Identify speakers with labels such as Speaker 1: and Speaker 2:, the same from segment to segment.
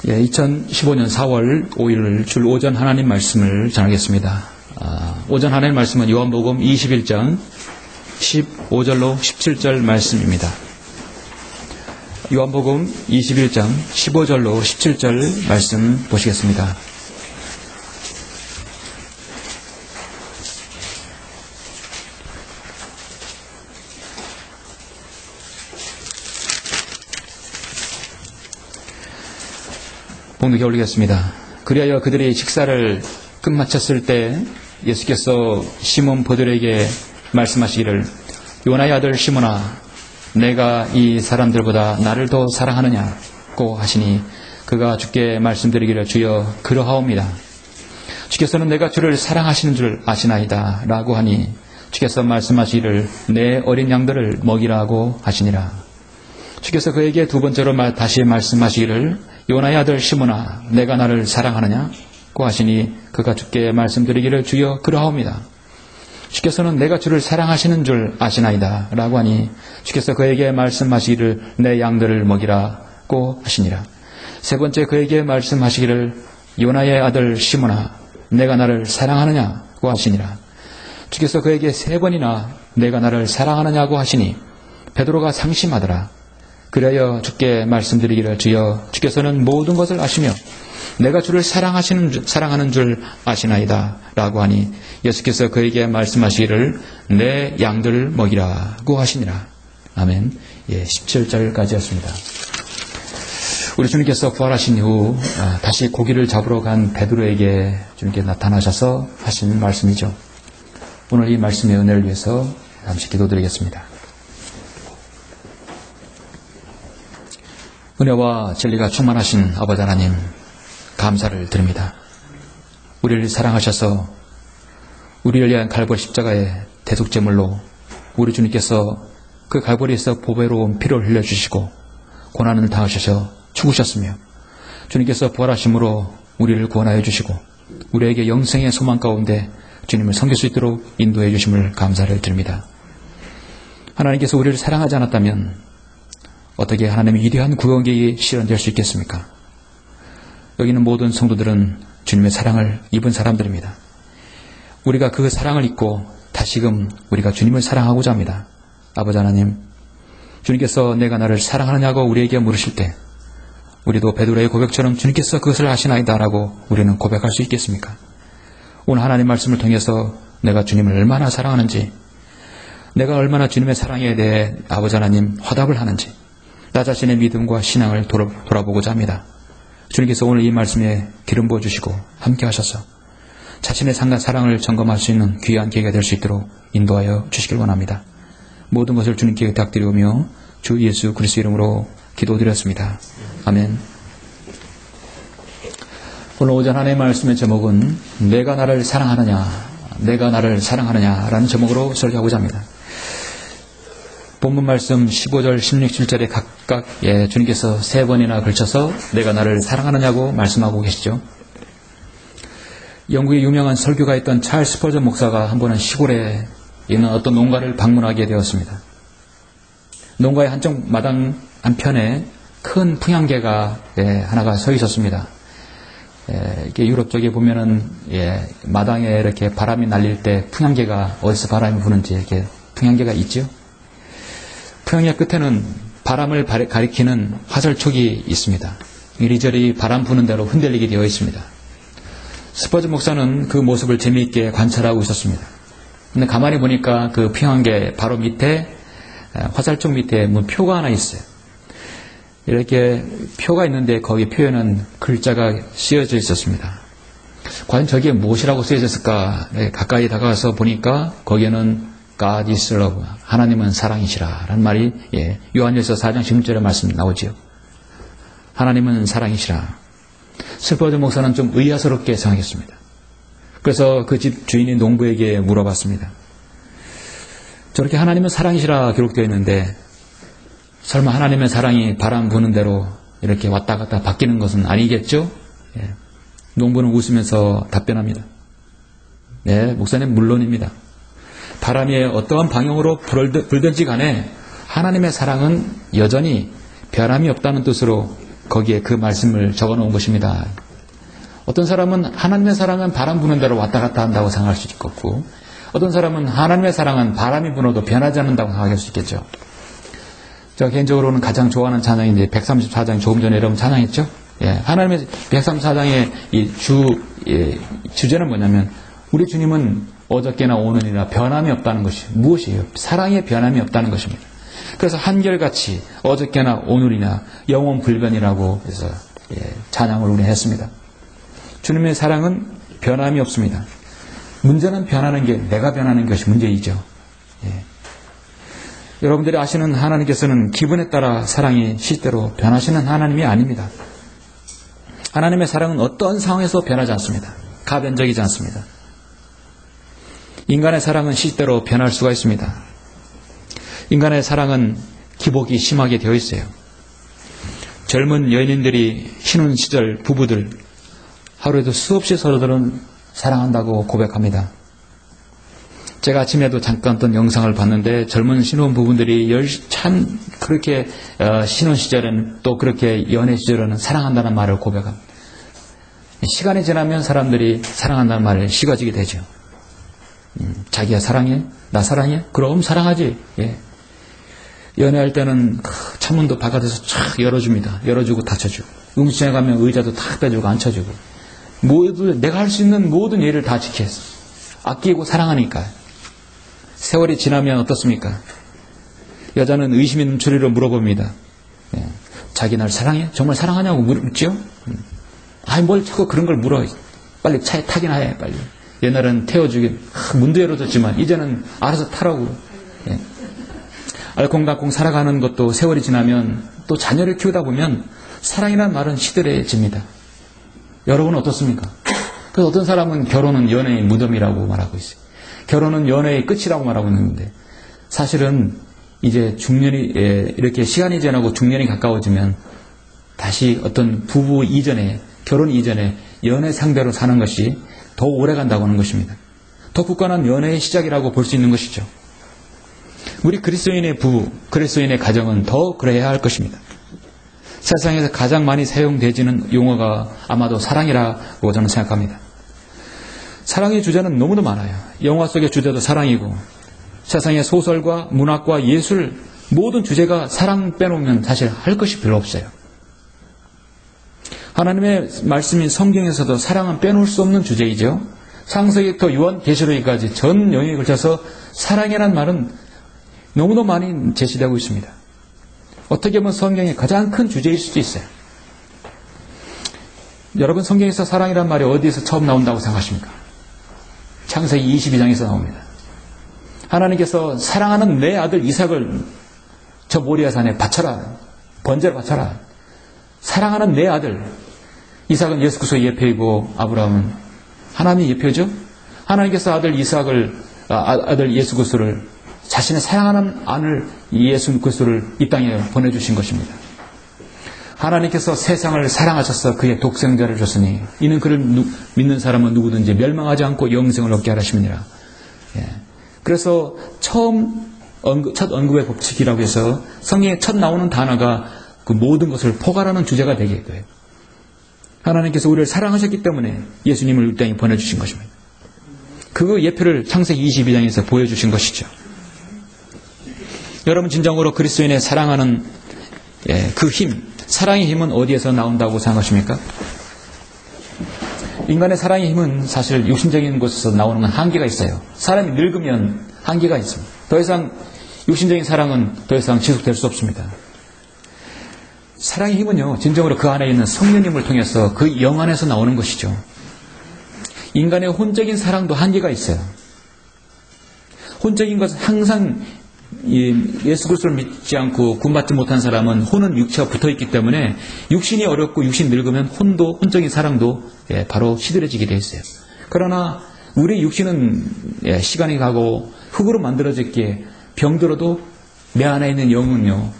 Speaker 1: 2015년 4월 5일 줄 오전 하나님 말씀을 전하겠습니다. 오전 하나님 말씀은 요한복음 21장 15절로 17절 말씀입니다. 요한복음 21장 15절로 17절 말씀 보시겠습니다. 봉독해 올리겠습니다. 그리하여 그들이 식사를 끝마쳤을 때 예수께서 시몬 베드로에게 말씀하시기를 요나의 아들 시몬아 내가 이 사람들보다 나를 더 사랑하느냐고 하시니 그가 주께 말씀드리기를 주여 그러하옵니다. 주께서는 내가 주를 사랑하시는 줄 아시나이다 라고 하니 주께서 말씀하시기를 내 어린 양들을 먹이라고 하시니라. 주께서 그에게 두 번째로 다시 말씀하시기를 요나의 아들 시몬아 내가 나를 사랑하느냐고 하시니 그가 주께 말씀드리기를 주여 그러하옵니다. 주께서는 내가 주를 사랑하시는 줄 아시나이다 라고 하니 주께서 그에게 말씀하시기를 내 양들을 먹이라고 하시니라. 세 번째 그에게 말씀하시기를 요나의 아들 시몬아 내가 나를 사랑하느냐고 하시니라. 주께서 그에게 세 번이나 내가 나를 사랑하느냐고 하시니 베드로가 상심하더라. 그래야 주께 말씀드리기를 주여 주께서는 모든 것을 아시며 내가 주를 사랑하는 줄 아시나이다 라고 하니 예수께서 그에게 말씀하시기를 내 양들을 먹이라고 하시니라. 아멘. 17절까지였습니다. 우리 주님께서 부활하신 후 다시 고기를 잡으러 간 베드로에게 주님께 나타나셔서 하신 말씀이죠. 오늘 이 말씀의 은혜를 위해서 잠시 기도드리겠습니다. 은혜와 진리가 충만하신 아버지 하나님 감사를 드립니다. 우리를 사랑하셔서 우리를 위한 갈보리 십자가의 대속제물로 우리 주님께서 그 갈보리에서 보배로운 피를 흘려주시고 고난을 당하셔서 죽으셨으며 주님께서 부활하심으로 우리를 구원하여 주시고 우리에게 영생의 소망 가운데 주님을 섬길 수 있도록 인도해 주심을 감사를 드립니다. 하나님께서 우리를 사랑하지 않았다면 어떻게 하나님의 위대한 구원계획이 실현될 수 있겠습니까? 여기는 모든 성도들은 주님의 사랑을 입은 사람들입니다. 우리가 그 사랑을 입고 다시금 우리가 주님을 사랑하고자 합니다. 아버지 하나님, 주님께서 내가 나를 사랑하느냐고 우리에게 물으실 때 우리도 베드로의 고백처럼 주님께서 그것을 아시나이다 라고 우리는 고백할 수 있겠습니까? 오늘 하나님 말씀을 통해서 내가 주님을 얼마나 사랑하는지, 내가 얼마나 주님의 사랑에 대해 아버지 하나님 화답을 하는지 나 자신의 믿음과 신앙을 돌아보고자 합니다. 주님께서 오늘 이 말씀에 기름 부어주시고 함께 하셔서 자신의 사랑을 점검할 수 있는 귀한 기회가 될 수 있도록 인도하여 주시길 원합니다. 모든 것을 주님께 부탁드리오며 주 예수 그리스도 이름으로 기도드렸습니다. 아멘. 오늘 오전 하나님의 말씀의 제목은 내가 나를 사랑하느냐 라는 제목으로 설교하고자 합니다. 본문 말씀 15절, 16, 17절에 각각 주님께서 세 번이나 걸쳐서 내가 나를 사랑하느냐고 말씀하고 계시죠. 영국의 유명한 설교가 있던 찰스 스퍼전 목사가 한 번은 시골에 있는 어떤 농가를 방문하게 되었습니다. 농가의 한쪽 마당 한편에 큰 풍향계가 하나가 서 있었습니다. 이렇게 유럽 쪽에 보면은 마당에 이렇게 바람이 날릴 때 풍향계가 어디서 바람이 부는지 이렇게 풍향계가 있죠. 풍향계 끝에는 바람을 가리키는 화살촉이 있습니다. 이리저리 바람 부는 대로 흔들리게 되어 있습니다. 스퍼전 목사는 그 모습을 재미있게 관찰하고 있었습니다. 근데 가만히 보니까 그 풍향계 바로 밑에 화살촉 밑에 표가 하나 있어요. 이렇게 표가 있는데 거기 표에는 글자가 쓰여져 있었습니다. 과연 저게 무엇이라고 쓰여져 있을까? 가까이 다가가서 보니까 거기에는 God is love. 하나님은 사랑이시라 라는 말이 요한일서 4장 16절의 말씀 나오지요. 하나님은 사랑이시라. 스퍼전 목사는 좀 의아스럽게 생각했습니다. 그래서 그 집 주인인 농부에게 물어봤습니다. 저렇게 하나님은 사랑이시라 기록되어 있는데 설마 하나님의 사랑이 바람 부는 대로 이렇게 왔다 갔다 바뀌는 것은 아니겠죠? 농부는 웃으면서 답변합니다. 네, 목사님 물론입니다. 바람이 어떠한 방향으로 불든지 간에 하나님의 사랑은 여전히 변함이 없다는 뜻으로 거기에 그 말씀을 적어 놓은 것입니다. 어떤 사람은 하나님의 사랑은 바람 부는 대로 왔다 갔다 한다고 생각할 수 있겠고, 어떤 사람은 하나님의 사랑은 바람이 불어도 변하지 않는다고 생각할 수 있겠죠. 제가 개인적으로는 가장 좋아하는 찬양이 이제 134장, 조금 전에 여러분 찬양했죠? 예, 하나님의 134장의 주제는 뭐냐면, 우리 주님은 어저께나 오늘이나 변함이 없다는 것이 무엇이에요? 사랑의 변함이 없다는 것입니다. 그래서 한결같이 어저께나 오늘이나 영원 불변이라고 해서 찬양을 우리 했습니다. 주님의 사랑은 변함이 없습니다. 문제는 변하는 게, 내가 변하는 것이 문제이죠. 예. 여러분들이 아시는 하나님께서는 기분에 따라 사랑이 시대로 변하시는 하나님이 아닙니다. 하나님의 사랑은 어떤 상황에서 변하지 않습니다. 가변적이지 않습니다. 인간의 사랑은 시대로 변할 수가 있습니다. 인간의 사랑은 기복이 심하게 되어 있어요. 젊은 연인들이 신혼 시절 부부들 하루에도 수없이 서로들은 사랑한다고 고백합니다. 제가 아침에도 잠깐 어떤 영상을 봤는데 젊은 신혼부부들이 참 그렇게 신혼 시절에는 또 그렇게 연애 시절에는 사랑한다는 말을 고백합니다. 시간이 지나면 사람들이 사랑한다는 말을 식어지게 되죠. 자기야 사랑해? 나 사랑해? 그럼 사랑하지. 예. 연애할 때는 창문도 바깥에서 쫙 열어줍니다. 열어주고 닫혀주고, 음식점에 가면 의자도 탁 빼주고 앉혀주고, 모두 내가 할 수 있는 모든 예를 다 지켰어. 아끼고 사랑하니까. 세월이 지나면 어떻습니까? 여자는 의심의 눈초리로 물어봅니다. 예. 자기 날 사랑해? 정말 사랑하냐고 묻죠? 아니 뭘 자꾸 그런 걸 물어. 빨리 차에 타기나 해. 빨리. 옛날은 태워주기 문도 열어줬지만 이제는 알아서 타라고. 예. 알콩달콩 살아가는 것도 세월이 지나면 또 자녀를 키우다 보면 사랑이라는 말은 시들해집니다. 여러분은 어떻습니까? 그래서 어떤 사람은 결혼은 연애의 무덤이라고 말하고 있어요. 결혼은 연애의 끝이라고 말하고 있는데, 사실은 이제 중년이 이렇게 시간이 지나고 중년이 가까워지면 다시 어떤 부부 이전에, 결혼 이전에 연애 상대로 사는 것이 더 오래 간다고 하는 것입니다. 더 굳건한 연애의 시작이라고 볼 수 있는 것이죠. 우리 그리스도인의 부부, 그리스도인의 가정은 더 그래야 할 것입니다. 세상에서 가장 많이 사용되지는 용어가 아마도 사랑이라고 저는 생각합니다. 사랑의 주제는 너무도 많아요. 영화 속의 주제도 사랑이고, 세상의 소설과 문학과 예술, 모든 주제가 사랑 빼놓으면 사실 할 것이 별로 없어요. 하나님의 말씀인 성경에서도 사랑은 빼놓을 수 없는 주제이죠. 창세기부터 요한 계시록까지 전 영역에 걸쳐서 사랑이라는 말은 너무도 많이 제시되고 있습니다. 어떻게 보면 성경의 가장 큰 주제일 수도 있어요. 여러분, 성경에서 사랑이란 말이 어디에서 처음 나온다고 생각하십니까? 창세기 22장에서 나옵니다. 하나님께서 사랑하는 내 아들 이삭을 저 모리아 산에 바쳐라. 번제를 바쳐라. 사랑하는 내 아들. 이삭은 예수 그리스도의 예표이고 아브라함은 하나님의 예표죠. 하나님께서 아들 이삭을, 아들 예수 그리스도를, 자신의 사랑하는 아들 예수 그리스도를 이 땅에 보내주신 것입니다. 하나님께서 세상을 사랑하셔서 그의 독생자를 줬으니 이는 그를 믿는 사람은 누구든지 멸망하지 않고 영생을 얻게 하심이니라. 예. 그래서 첫 언급의 법칙이라고 해서 성경에 첫 나오는 단어가 그 모든 것을 포괄하는 주제가 되겠고요. 하나님께서 우리를 사랑하셨기 때문에 예수님을 이 땅에 보내주신 것입니다. 그 예표를 창세기 22장에서 보여주신 것이죠. 여러분, 진정으로 그리스도인의 사랑하는 그 힘, 사랑의 힘은 어디에서 나온다고 생각하십니까? 인간의 사랑의 힘은 사실 육신적인 곳에서 나오는 건 한계가 있어요. 사람이 늙으면 한계가 있습니다. 더 이상 육신적인 사랑은 더 이상 지속될 수 없습니다. 사랑의 힘은요, 진정으로 그 안에 있는 성령님을 통해서 그 영 안에서 나오는 것이죠. 인간의 혼적인 사랑도 한계가 있어요. 혼적인 것은 항상 예수 그리스도를 믿지 않고 구원받지 못한 사람은 혼은 육체와 붙어있기 때문에 육신이 어렵고 육신이 늙으면 혼적인 사랑도 바로 시들해지게 되어 있어요. 그러나 우리 육신은 시간이 가고 흙으로 만들어졌기에 병들어도 내 안에 있는 영은요,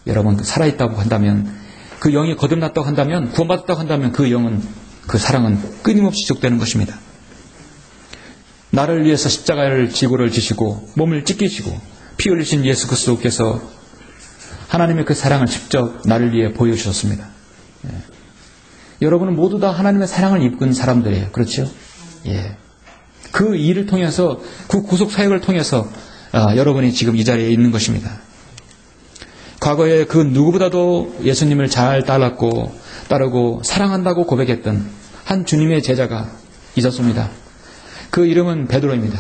Speaker 1: 여러분 살아있다고 한다면, 그 영이 거듭났다고 한다면, 구원받았다고 한다면 그 영은, 그 사랑은 끊임없이 지속되는 것입니다. 나를 위해서 십자가를 지고를 지시고 몸을 찢기시고 피 흘리신 예수 그리스도께서 하나님의 그 사랑을 직접 나를 위해 보여주셨습니다. 여러분은 모두 다 하나님의 사랑을 입은 사람들이에요. 그렇죠? 예. 그 일을 통해서, 그 구속 사역을 통해서 여러분이 지금 이 자리에 있는 것입니다. 과거에 그 누구보다도 예수님을 잘 따르고 사랑한다고 고백했던 한 주님의 제자가 있었습니다. 그 이름은 베드로입니다.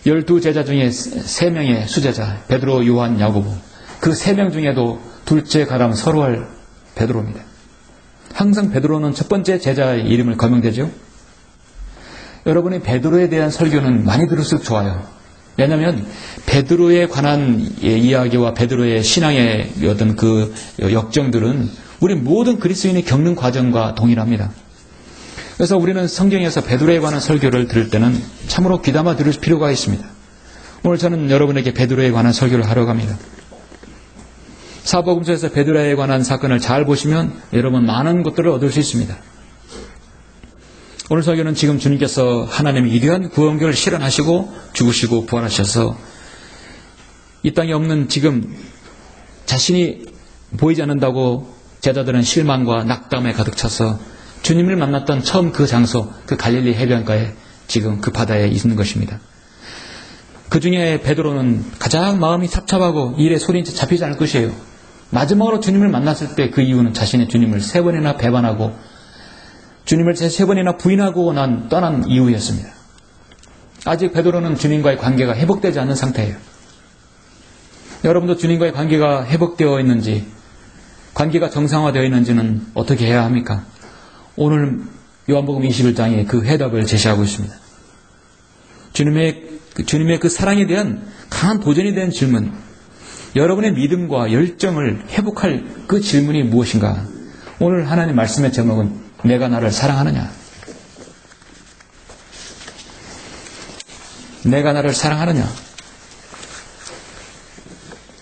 Speaker 1: 12제자 중에 3명의 수제자, 베드로, 요한, 야고보. 그 3명 중에도 둘째 가람 서로할 베드로입니다. 항상 베드로는 첫 번째 제자의 이름을 거명되죠. 여러분이 베드로에 대한 설교는 많이 들을수록 좋아요. 왜냐하면 베드로에 관한 이야기와 베드로의 신앙의 어떤 그 역정들은 우리 모든 그리스도인이 겪는 과정과 동일합니다. 그래서 우리는 성경에서 베드로에 관한 설교를 들을 때는 참으로 귀담아 들을 필요가 있습니다. 오늘 저는 여러분에게 베드로에 관한 설교를 하려고 합니다. 사복음서에서 베드로에 관한 사건을 잘 보시면 여러분 많은 것들을 얻을 수 있습니다. 오늘 설교는 지금 주님께서 하나님의 위대한 구원교를 실현하시고 죽으시고 부활하셔서 이 땅에 없는 지금 자신이 보이지 않는다고 제자들은 실망과 낙담에 가득 차서 주님을 만났던 처음 그 장소, 그 갈릴리 해변가에 지금 그 바다에 있는 것입니다. 그 중에 베드로는 가장 마음이 찹찹하고 일에 손이 잡히지 않을 것이에요. 마지막으로 주님을 만났을 때 그 이유는 자신의 주님을 3번이나 배반하고 주님을 3번이나 부인하고 떠난 이유였습니다. 아직 베드로는 주님과의 관계가 회복되지 않은 상태예요. 여러분도 주님과의 관계가 회복되어 있는지, 관계가 정상화되어 있는지는 어떻게 해야 합니까? 오늘 요한복음 21장에 그 해답을 제시하고 있습니다. 주님의 그 사랑에 대한 강한 도전이 된 질문, 여러분의 믿음과 열정을 회복할 그 질문이 무엇인가? 오늘 하나님 말씀의 제목은 내가 나를 사랑하느냐? 내가 나를 사랑하느냐?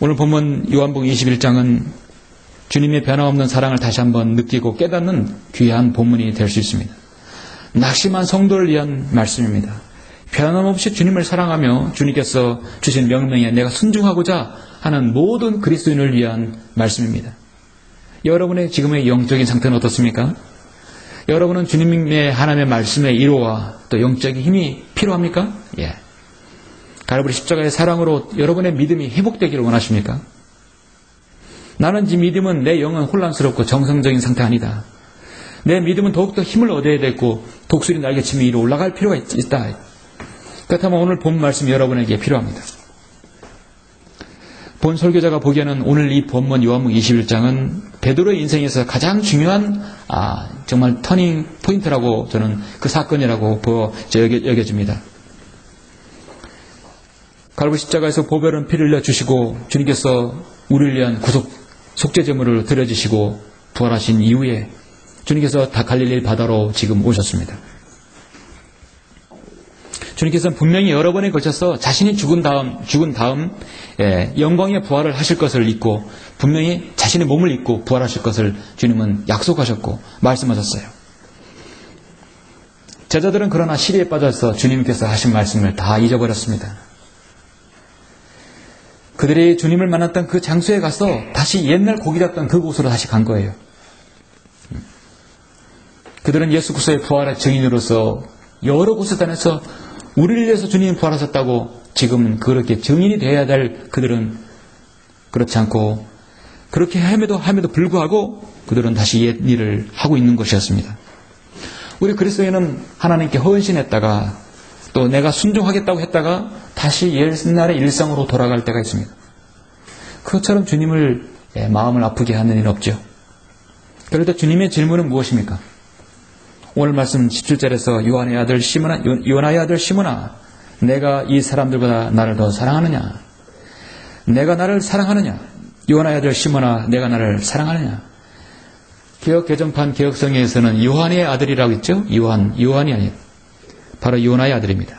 Speaker 1: 오늘 본문 요한복음 21장은 주님의 변함없는 사랑을 다시 한번 느끼고 깨닫는 귀한 본문이 될 수 있습니다. 낙심한 성도를 위한 말씀입니다. 변함없이 주님을 사랑하며 주님께서 주신 명령에 내가 순종하고자 하는 모든 그리스도인을 위한 말씀입니다. 여러분의 지금의 영적인 상태는 어떻습니까? 여러분은 주님의 하나님의 말씀의 이로와 또 영적인 힘이 필요합니까? 예. 갈보리 십자가의 사랑으로 여러분의 믿음이 회복되기를 원하십니까? 나는 이 믿음은 내 영은 혼란스럽고 정상적인 상태 아니다. 내 믿음은 더욱더 힘을 얻어야 되고 독수리 날개치며 위로 올라갈 필요가 있다. 그렇다면 오늘 본 말씀이 여러분에게 필요합니다. 본 설교자가 보기에는 오늘 이 본문 요한복음 21장은 베드로의 인생에서 가장 중요한 정말 터닝 포인트라고 저는 그 사건이라고 여겨집니다. 갈보리 십자가에서 보배로운 피를 흘려 주시고 주님께서 우리를 위한 속죄제물을 드려주시고 부활하신 이후에 주님께서 다 갈릴리 바다로 지금 오셨습니다. 주님께서는 분명히 여러 번에 걸쳐서 자신이 죽은 다음 영광의 부활을 하실 것을 믿고 분명히 자신의 몸을 입고 부활하실 것을 주님은 약속하셨고 말씀하셨어요. 제자들은 그러나 시리에 빠져서 주님께서 하신 말씀을 다 잊어버렸습니다. 그들이 주님을 만났던 그 장소에 가서 다시 옛날 고기 잡던 그곳으로 다시 간 거예요. 그들은 예수 그리스도의 부활의 증인으로서 여러 곳에 다녀서 우리를 위해서 주님이 부활하셨다고 지금은 그렇게 증인이 되어야 될 그들은 그렇지 않고 그렇게 함에도 불구하고 그들은 다시 옛 일을 하고 있는 것이었습니다. 우리 그리스도인은 하나님께 헌신했다가 또 내가 순종하겠다고 했다가 다시 옛날의 일상으로 돌아갈 때가 있습니다. 그것처럼 주님을 마음을 아프게 하는 일은 없죠. 그럴 때 주님의 질문은 무엇입니까? 오늘 말씀 17절에서 요나의 아들 시몬아 내가 이 사람들보다 나를 더 사랑하느냐? 내가 나를 사랑하느냐? 요나의 아들 시몬아 내가 나를 사랑하느냐? 개역 개정판 개역성에서는 요한의 아들이라고 있죠? 요한이 아니에요. 바로 요나의 아들입니다.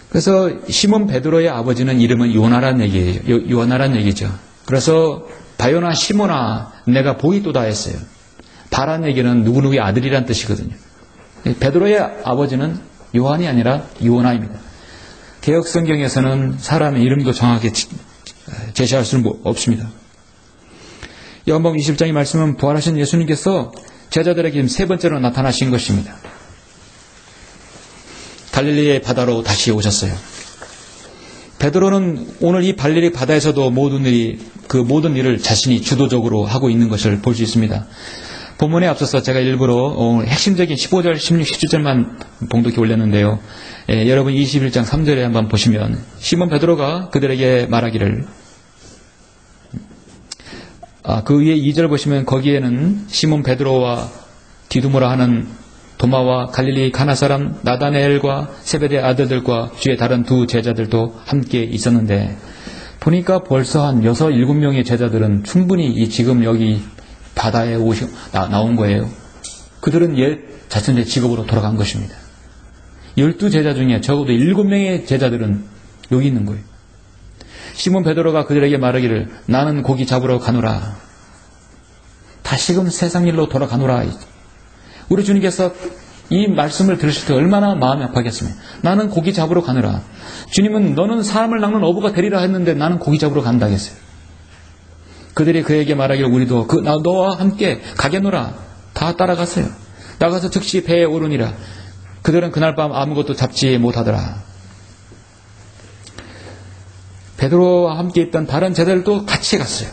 Speaker 1: 그래서 시몬 베드로의 아버지는 이름은 요나란 얘기죠. 그래서 바요나 시몬아 내가 복이 또다 했어요. 바란 얘기는 누구누구의 아들이란 뜻이거든요. 베드로의 아버지는 요한이 아니라 요나입니다. 개역성경에서는 사람의 이름도 정확히 제시할 수는 없습니다. 요한복음 21장의 말씀은 부활하신 예수님께서 제자들에게 지금 세 번째로 나타나신 것입니다. 갈릴리의 바다로 다시 오셨어요. 베드로는 오늘 이 갈릴리 바다에서도 모든 일을 자신이 주도적으로 하고 있는 것을 볼 수 있습니다. 본문에 앞서서 제가 일부러 핵심적인 15절, 16, 17절만 봉독해 올렸는데요. 여러분 21장 3절에 한번 보시면 시몬 베드로가 그들에게 말하기를, 그 위에 2절 보시면 거기에는 시몬 베드로와 디두모라 하는 도마와 갈릴리 가나 사람 나다나엘과 세베대 아들들과 주의 다른 두 제자들도 함께 있었는데, 보니까 벌써 한 6, 7명의 제자들은 충분히 지금 여기 바다에 나온 거예요. 그들은 옛 자신의 직업으로 돌아간 것입니다. 12제자 중에 적어도 7명의 제자들은 여기 있는 거예요. 시몬 베드로가 그들에게 말하기를, 나는 고기 잡으러 가노라. 다시금 세상 일로 돌아가노라. 우리 주님께서 이 말씀을 들으실 때 얼마나 마음이 아파하겠습니까? 나는 고기 잡으러 가노라. 주님은 너는 사람을 낚는 어부가 되리라 했는데 나는 고기 잡으러 간다 했어요. 그들이 그에게 말하기를, 우리도 너와 함께 가겠노라. 다 따라갔어요. 나가서 즉시 배에 오르니라. 그들은 그날 밤 아무것도 잡지 못하더라. 베드로와 함께 있던 다른 제자들도 같이 갔어요.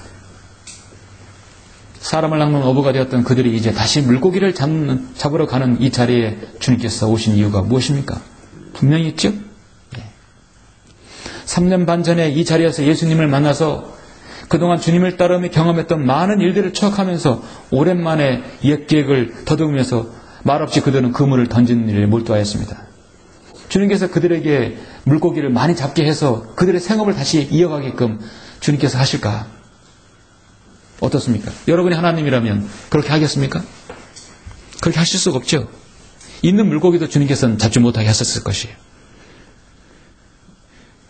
Speaker 1: 사람을 낚는 어부가 되었던 그들이 이제 다시 물고기를 잡으러 가는 이 자리에 주님께서 오신 이유가 무엇입니까? 분명히 있죠? 3년 반 전에 이 자리에서 예수님을 만나서 그동안 주님을 따르며 경험했던 많은 일들을 추억하면서 오랜만에 옛 기억을 더듬으면서 말없이 그들은 그물을 던지는 일에 몰두하였습니다. 주님께서 그들에게 물고기를 많이 잡게 해서 그들의 생업을 다시 이어가게끔 주님께서 하실까? 어떻습니까? 여러분이 하나님이라면 그렇게 하겠습니까? 그렇게 하실 수가 없죠. 있는 물고기도 주님께서는 잡지 못하게 하셨을 것이에요.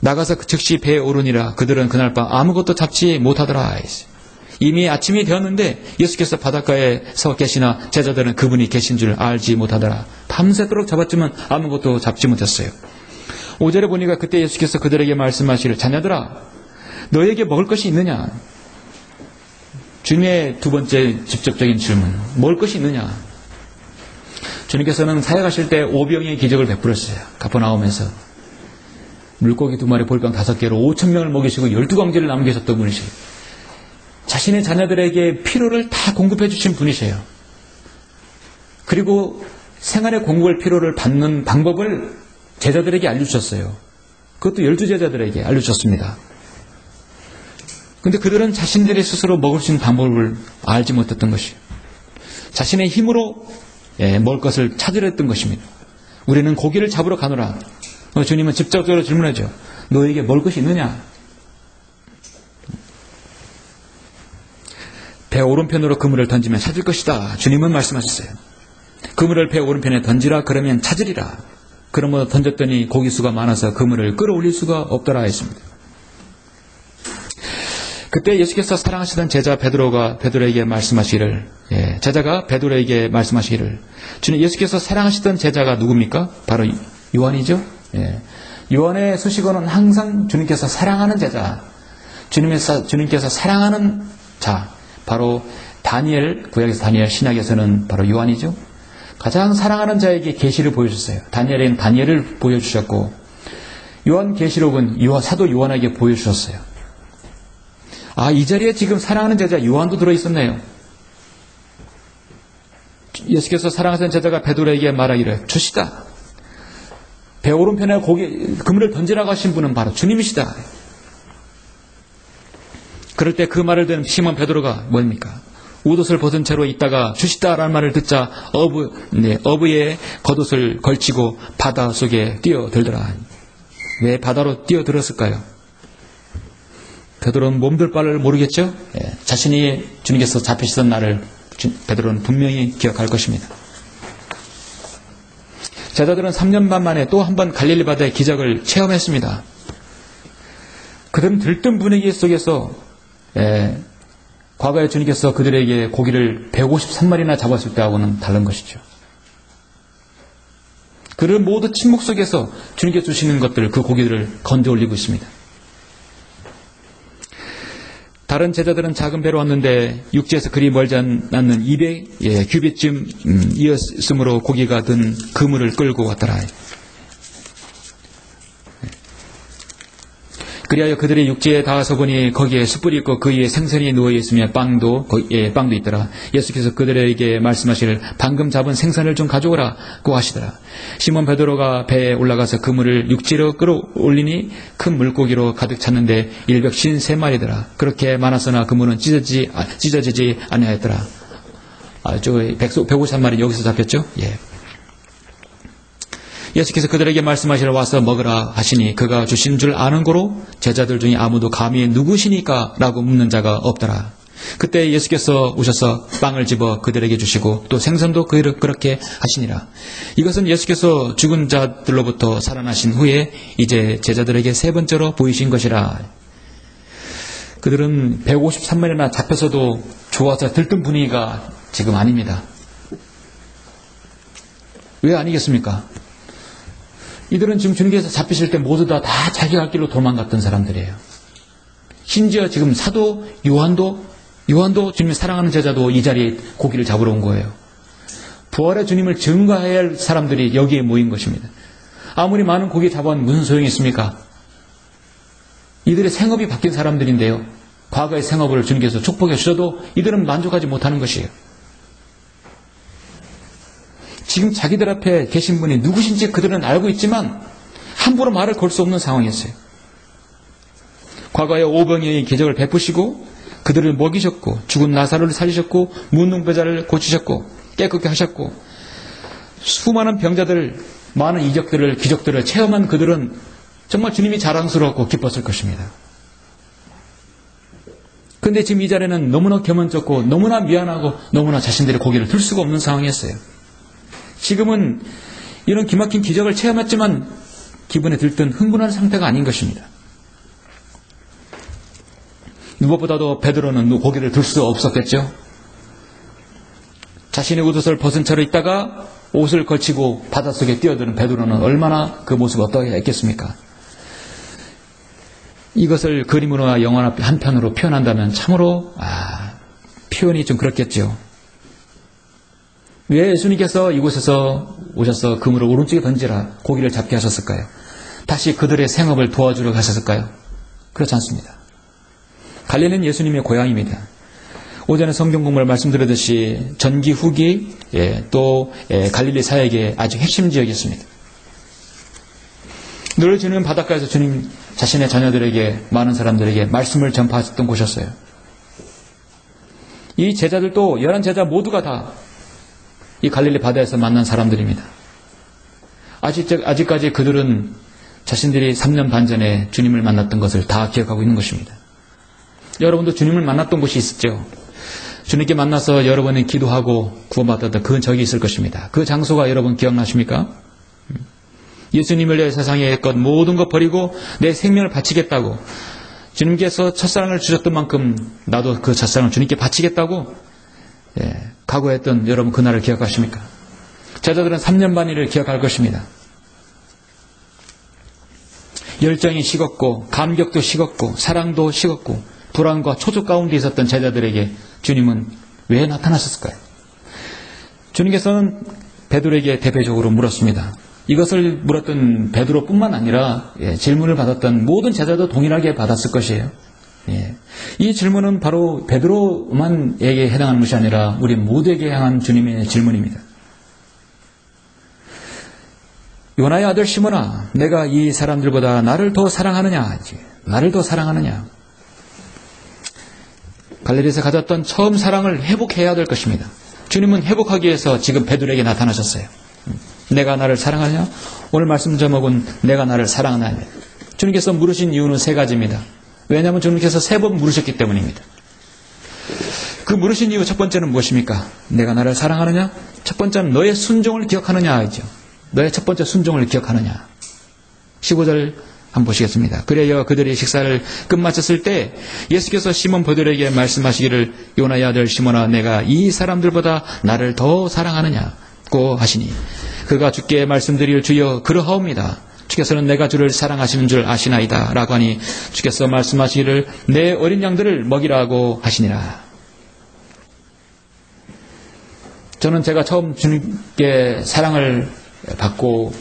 Speaker 1: 나가서 즉시 배에 오르니라. 그들은 그날 밤 아무것도 잡지 못하더라. 이미 아침이 되었는데 예수께서 바닷가에 서 계시나 제자들은 그분이 계신 줄 알지 못하더라. 밤새도록 잡았지만 아무것도 잡지 못했어요. 5절에 보니까 그때 예수께서 그들에게 말씀하시기를, 자녀들아, 너에게 먹을 것이 있느냐? 주님의 두 번째 직접적인 질문, 먹을 것이 있느냐? 주님께서는 사역하실 때 오병의 기적을 베풀었어요. 가버나움에서 물고기 2마리, 볼병 5개로 5,000명을 먹이시고 12광지를 남기셨던 분이세요. 자신의 자녀들에게 필요를 다 공급해 주신 분이세요. 그리고 생활에 공급할 필요를 받는 방법을 제자들에게 알려주셨어요. 그것도 12제자들에게 알려주셨습니다. 그런데 그들은 자신들이 스스로 먹을 수 있는 방법을 알지 못했던 것이에요. 자신의 힘으로 먹을 것을 찾으려 했던 것입니다. 우리는 고기를 잡으러 가노라. 주님은 직접적으로 질문하죠. 너에게 먹을 것이 있느냐? 배 오른편으로 그물을 던지면 찾을 것이다. 주님은 말씀하셨어요. 그물을 배 오른편에 던지라. 그러면 찾으리라. 그러므로 던졌더니 고기수가 많아서 그물을 끌어올릴 수가 없더라 했습니다. 그때 예수께서 사랑하시던 제자 베드로에게 말씀하시기를, 제자가 베드로에게 말씀하시기를, 주님, 예수께서 사랑하시던 제자가 누굽니까? 바로 요한이죠. 요한의 수식어는 항상 주님께서 사랑하는 제자, 주님께서 사랑하는 자, 바로 다니엘, 구약에서 다니엘, 신약에서는 바로 요한이죠. 가장 사랑하는 자에게 계시를 보여주셨어요. 다니엘에는 다니엘을 보여주셨고, 요한 계시록은 사도 요한에게 보여주셨어요. 이 자리에 지금 사랑하는 제자 요한도 들어있었네요. 예수께서 사랑하시는 제자가 베드로에게 말하기를, 주시다. 배 오른편에 그물을 던지라고 하신 분은 바로 주님이시다. 그럴 때 그 말을 듣는 시몬 베드로가 뭡니까? 옷옷을 벗은 채로 있다가 주시다라는 말을 듣자 어부의 겉옷을 걸치고 바다 속에 뛰어들더라. 왜 바다로 뛰어들었을까요? 베드로는 몸둘 바를 모르겠죠? 자신이 주님께서 잡히시던 날을 베드로는 분명히 기억할 것입니다. 제자들은 3년 반 만에 또 한 번 갈릴리 바다의 기적을 체험했습니다. 그들은 들뜬 분위기 속에서 과거에 주님께서 그들에게 고기를 153마리나 잡았을 때하고는 다른 것이죠. 그들은 모두 침묵 속에서 주님께서 주시는 것들, 그 고기들을 건져 올리고 있습니다. 다른 제자들은 작은 배로 왔는데 육지에서 그리 멀지 않는 200 규빗쯤 이었으므로 고기가 든 그물을 끌고 왔더라. 그리하여 그들이 육지에 닿아서 보니 거기에 숯불이 있고 그 위에 생선이 누워있으며 빵도 있더라. 예수께서 그들에게 말씀하시기를 방금 잡은 생선을 좀 가져오라고 하시더라. 시몬 베드로가 배에 올라가서 그물을 육지로 끌어올리니 큰 물고기로 가득 찼는데 153마리더라. 그렇게 많았으나 그물은 찢어지지 아니하였더라. 저 153마리 여기서 잡혔죠? 예. 예수께서 그들에게 말씀하시러 와서 먹으라 하시니 그가 주신 줄 아는 고로 제자들 중에 아무도 감히 누구시니까 라고 묻는 자가 없더라. 그때 예수께서 오셔서 빵을 집어 그들에게 주시고 또 생선도 그렇게 하시니라. 이것은 예수께서 죽은 자들로부터 살아나신 후에 이제 제자들에게 세 번째로 보이신 것이라. 그들은 153마리나 잡혀서도 좋아서 들뜬 분위기가 지금 아닙니다. 왜 아니겠습니까? 이들은 지금 주님께서 잡히실 때 모두 다 자기 갈 길로 도망갔던 사람들이에요. 심지어 지금 사도 요한도 주님을 사랑하는 제자도 이 자리에 고기를 잡으러 온 거예요. 부활의 주님을 증거해야 할 사람들이 여기에 모인 것입니다. 아무리 많은 고기 잡아온 무슨 소용이 있습니까? 이들의 생업이 바뀐 사람들인데요. 과거의 생업을 주님께서 축복해 주셔도 이들은 만족하지 못하는 것이에요. 지금 자기들 앞에 계신 분이 누구신지 그들은 알고 있지만 함부로 말을 걸 수 없는 상황이었어요. 과거에 오병이어의 기적을 베푸시고 그들을 먹이셨고 죽은 나사로를 살리셨고 문둥병자를 고치셨고 깨끗게 하셨고 수많은 병자들 많은 이적들을 기적들을 체험한 그들은 정말 주님이 자랑스러웠고 기뻤을 것입니다. 그런데 지금 이 자리에는 너무나 겸언쩍고 너무나 미안하고 너무나 자신들의 고개를 들 수가 없는 상황이었어요. 지금은 이런 기막힌 기적을 체험했지만 기분에 들뜬 흥분한 상태가 아닌 것입니다. 무엇보다도 베드로는 고개를 들 수 없었겠죠. 자신의 옷을 벗은 채로 있다가 옷을 걸치고 바닷속에 뛰어드는 베드로는 얼마나 그 모습을 어떻게 했겠습니까? 이것을 그림으로나 영화 한 편으로 표현한다면 참으로 표현이 좀 그렇겠죠. 왜 예수님께서 이곳에서 오셔서 그물을 오른쪽에 던지라 고기를 잡게 하셨을까요? 다시 그들의 생업을 도와주러 가셨을까요? 그렇지 않습니다. 갈릴리는 예수님의 고향입니다. 오전에 성경 공부를 말씀드렸듯이 전기 후기 또 갈릴리 사역의 아주 핵심 지역이었습니다. 늘 주님은 바닷가에서 주님 자신의 자녀들에게 많은 사람들에게 말씀을 전파하셨던 곳이었어요. 이 제자들도 11제자 모두가 다 이 갈릴리 바다에서 만난 사람들입니다. 아직까지 그들은 자신들이 3년 반 전에 주님을 만났던 것을 다 기억하고 있는 것입니다. 여러분도 주님을 만났던 곳이 있었죠. 주님께 만나서 여러분이 기도하고 구원받았던 그 적이 있을 것입니다. 그 장소가 여러분 기억나십니까? 예수님을 위해 세상의 것 모든 것 버리고 내 생명을 바치겠다고 주님께서 첫사랑을 주셨던 만큼 나도 그 첫사랑을 주님께 바치겠다고 각오했던 여러분 그날을 기억하십니까? 제자들은 3년 반일을 기억할 것입니다. 열정이 식었고 감격도 식었고 사랑도 식었고 불안과 초조 가운데 있었던 제자들에게 주님은 왜 나타나셨을까요? 주님께서는 베드로에게 대표적으로 물었습니다. 이것을 물었던 베드로뿐만 아니라 질문을 받았던 모든 제자도 동일하게 받았을 것이에요. 이 질문은 바로 베드로만에게 해당하는 것이 아니라 우리 모두에게 향한 주님의 질문입니다. 요나의 아들 시몬아, 내가 이 사람들보다 나를 더 사랑하느냐? 나를 더 사랑하느냐? 갈릴리에서 가졌던 처음 사랑을 회복해야 될 것입니다. 주님은 회복하기 위해서 지금 베드로에게 나타나셨어요. 내가 나를 사랑하느냐? 오늘 말씀 제목은 내가 나를 사랑하느냐. 주님께서 물으신 이유는 세 가지입니다. 왜냐하면 주님께서 3번 물으셨기 때문입니다. 그 물으신 이유 첫 번째는 무엇입니까? 내가 나를 사랑하느냐? 첫 번째는 너의 순종을 기억하느냐 하죠. 너의 첫 번째 순종을 기억하느냐. 15절 한번 보시겠습니다. 그래야 그들이 식사를 끝마쳤을 때 예수께서 시몬 베드로에게 말씀하시기를 요나의 아들 시몬아 내가 이 사람들보다 나를 더 사랑하느냐고 하시니 그가 주께 말씀드릴 주여 그러하옵니다. 주께서는 내가 주를 사랑하시는 줄 아시나이다 라고 하니 주께서 말씀하시기를 내 어린 양들을 먹이라고 하시니라. 저는 제가 처음 주님께 사랑을 받고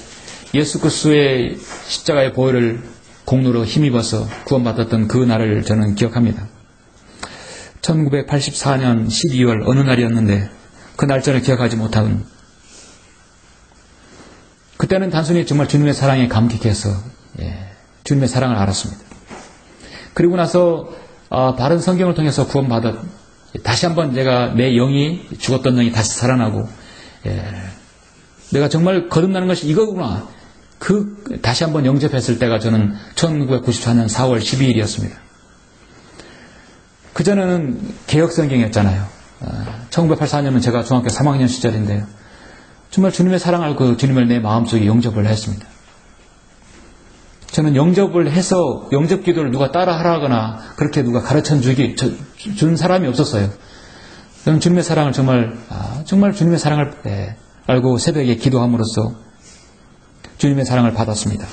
Speaker 1: 예수 그리스도의 십자가의 보혈을 공로로 힘입어서 구원받았던 그 날을 저는 기억합니다. 1984년 12월 어느 날이었는데 그 날짜를 기억하지 못하는, 그때는 단순히 정말 주님의 사랑에 감격해서 주님의 사랑을 알았습니다. 그리고 나서 바른 성경을 통해서 구원받아 다시 한번 내가 내 영이, 죽었던 영이 다시 살아나고 내가 정말 거듭나는 것이 이거구나, 다시 한번 영접했을 때가 저는 1994년 4월 12일이었습니다. 그전에는 개혁성경이었잖아요. 1984년은 제가 중학교 3학년 시절인데요. 정말 주님의 사랑을, 그 주님을 내 마음속에 영접을 했습니다. 저는 영접을 해서 영접 기도를 누가 따라 하라거나 그렇게 누가 가르쳐 주는 사람이 없었어요. 저는 주님의 사랑을 정말 주님의 사랑을 알고 새벽에 기도함으로써 주님의 사랑을 받았습니다.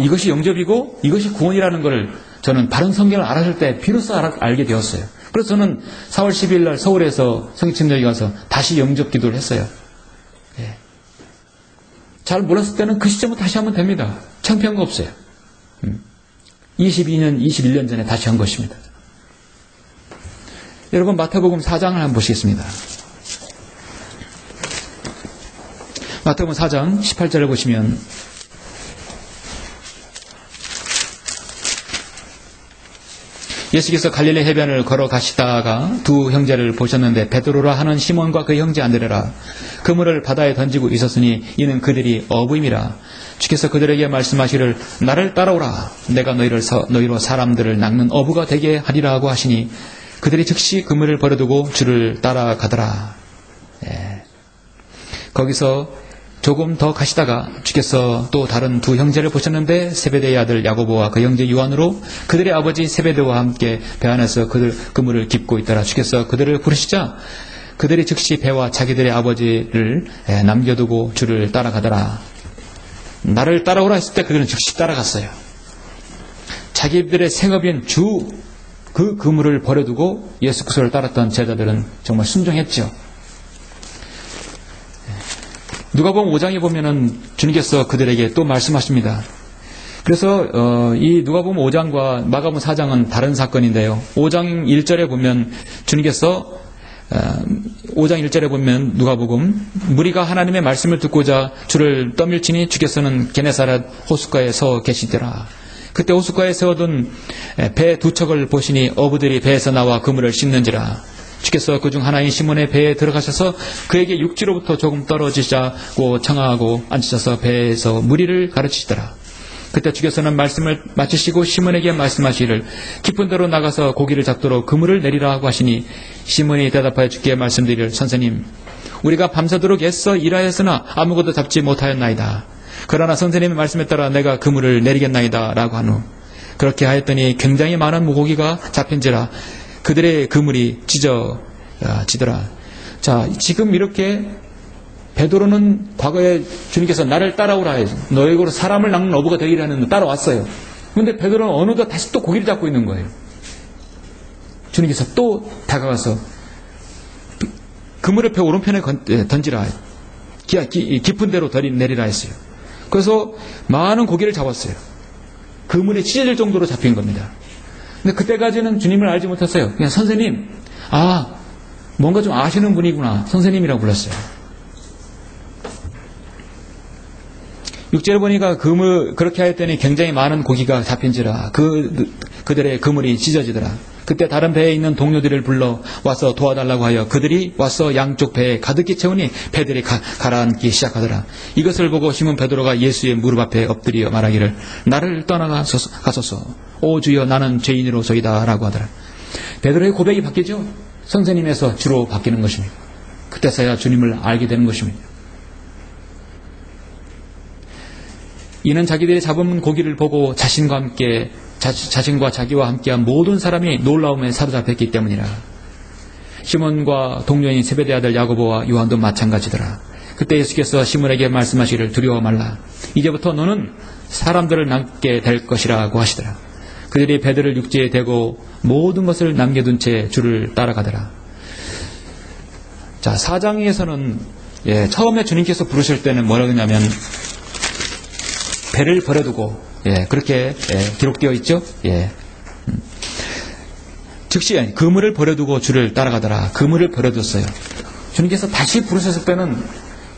Speaker 1: 이것이 영접이고 이것이 구원이라는 것을 저는 바른 성경을 알았을 때 비로소 알게 되었어요. 그래서 저는 4월 10일 날 서울에서 성경침략에 가서 다시 영접 기도를 했어요. 잘 몰랐을 때는 그 시점은 다시 하면 됩니다. 창피한 거 없어요. 22년, 21년 전에 다시 한 것입니다. 여러분, 마태복음 4장을 한번 보시겠습니다. 마태복음 4장 18절을 보시면 예수께서 갈릴리 해변을 걸어가시다가 두 형제를 보셨는데 베드로라 하는 시몬과 그 형제 안드레라 그물을 바다에 던지고 있었으니 이는 그들이 어부임이라. 주께서 그들에게 말씀하시기를 나를 따라오라. 내가 너희로 사람들을 낚는 어부가 되게 하리라고 하시니 그들이 즉시 그물을 버려두고 주를 따라가더라. 거기서 조금 더 가시다가 주께서 또 다른 두 형제를 보셨는데 세베대의 아들 야고보와 그 형제 요한으로 그들의 아버지 세베대와 함께 배 안에서 그물을 깁고 있더라. 주께서 그들을 부르시자 그들이 즉시 배와 자기들의 아버지를 남겨두고 주를 따라가더라. 나를 따라오라 했을 때 그들은 즉시 따라갔어요. 자기들의 생업인 그 그물을 버려두고 예수 그리스도를 따랐던 제자들은 정말 순종했죠. 누가복음 5장에 보면은 주님께서 그들에게 또 말씀하십니다. 그래서 이 누가복음 5장과 마가복음 4장은 다른 사건인데요. 5장 1절에 보면 주님께서 5장 1절에 보면 누가복음 무리가 하나님의 말씀을 듣고자 주를 떠밀치니 주께서는 게네사렛 호숫가에 서 계시더라. 그때 호숫가에 세워둔 배 두 척을 보시니 어부들이 배에서 나와 그물을 씻는지라. 주께서 그중 하나인 시몬의 배에 들어가셔서 그에게 육지로부터 조금 떨어지자고 청하고 앉으셔서 배에서 무리를 가르치시더라. 그때 주께서는 말씀을 마치시고 시몬에게 말씀하시기를 깊은 데로 나가서 고기를 잡도록 그물을 내리라 하고 하시니 시몬이 대답하여 주께 말씀드리기를 선생님 우리가 밤새도록 애써 일하였으나 아무것도 잡지 못하였나이다. 그러나 선생님의 말씀에 따라 내가 그물을 내리겠나이다 라고 한 후 그렇게 하였더니 굉장히 많은 물고기가 잡힌지라 그들의 그물이 찢어지더라. 자, 지금 이렇게 베드로는 과거에 주님께서 나를 따라오라 해서 너희로 사람을 낚는 어부가 되리라는 따라왔어요. 그런데 베드로는 어느덧 다시 또 고기를 잡고 있는 거예요. 주님께서 또 다가가서 그물의 배 오른편에 던지라, 깊은 데로 내리라 했어요. 그래서 많은 고기를 잡았어요. 그물이 찢어질 정도로 잡힌 겁니다. 근데 그때까지는 주님을 알지 못했어요. 그냥 선생님, 뭔가 좀 아시는 분이구나. 선생님이라고 불렀어요. 6절에 보니까 그렇게 하였더니 굉장히 많은 고기가 잡힌지라 그들의 그물이 찢어지더라. 그때 다른 배에 있는 동료들을 불러 와서 도와달라고 하여 그들이 와서 양쪽 배에 가득히 채우니 배들이 가라앉기 시작하더라. 이것을 보고 시몬 베드로가 예수의 무릎 앞에 엎드려 말하기를 나를 떠나가소서 오 주여 나는 죄인으로소이다 라고 하더라. 베드로의 고백이 바뀌죠. 선생님에서 주로 바뀌는 것입니다. 그때서야 주님을 알게 되는 것입니다. 이는 자기들이 잡은 고기를 보고 자신과 자기와 함께한 모든 사람이 놀라움에 사로잡혔기 때문이라. 시몬과 동료인 세베대 아들 야고보와 요한도 마찬가지더라. 그때 예수께서 시몬에게 말씀하시기를 두려워 말라. 이제부터 너는 사람들을 남게 될 것이라고 하시더라. 그들이 배들을 육지에 대고 모든 것을 남겨둔 채 주를 따라가더라. 자, 4장에서는 처음에 주님께서 부르실 때는 뭐라고 했냐면 배를 버려두고 그렇게 기록되어 있죠. 즉시 그물을 버려두고 주를 따라가더라. 그물을 버려뒀어요. 주님께서 다시 부르셨을 때는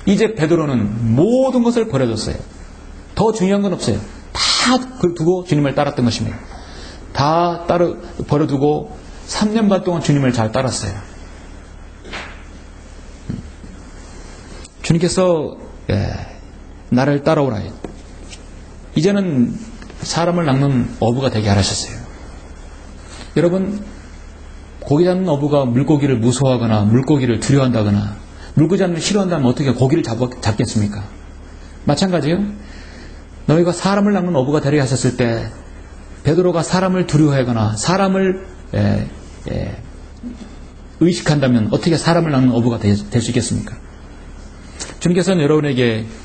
Speaker 1: 이제 베드로는 모든 것을 버려뒀어요. 더 중요한 건 없어요. 다 두고 주님을 따랐던 것입니다. 다 버려두고 3년반 동안 주님을 잘 따랐어요. 주님께서 나를 따라오라. 이제는 사람을 낚는 어부가 되게 하셨어요. 여러분, 고기 잡는 어부가 물고기를 무서워하거나 물고기를 두려워한다거나 물고기 잡는 걸 싫어한다면 어떻게 고기를 잡겠습니까? 마찬가지예요. 너희가 사람을 낚는 어부가 되게 하셨을 때 베드로가 사람을 두려워하거나 사람을 의식한다면 어떻게 사람을 낚는 어부가 될 수 있겠습니까? 주님께서는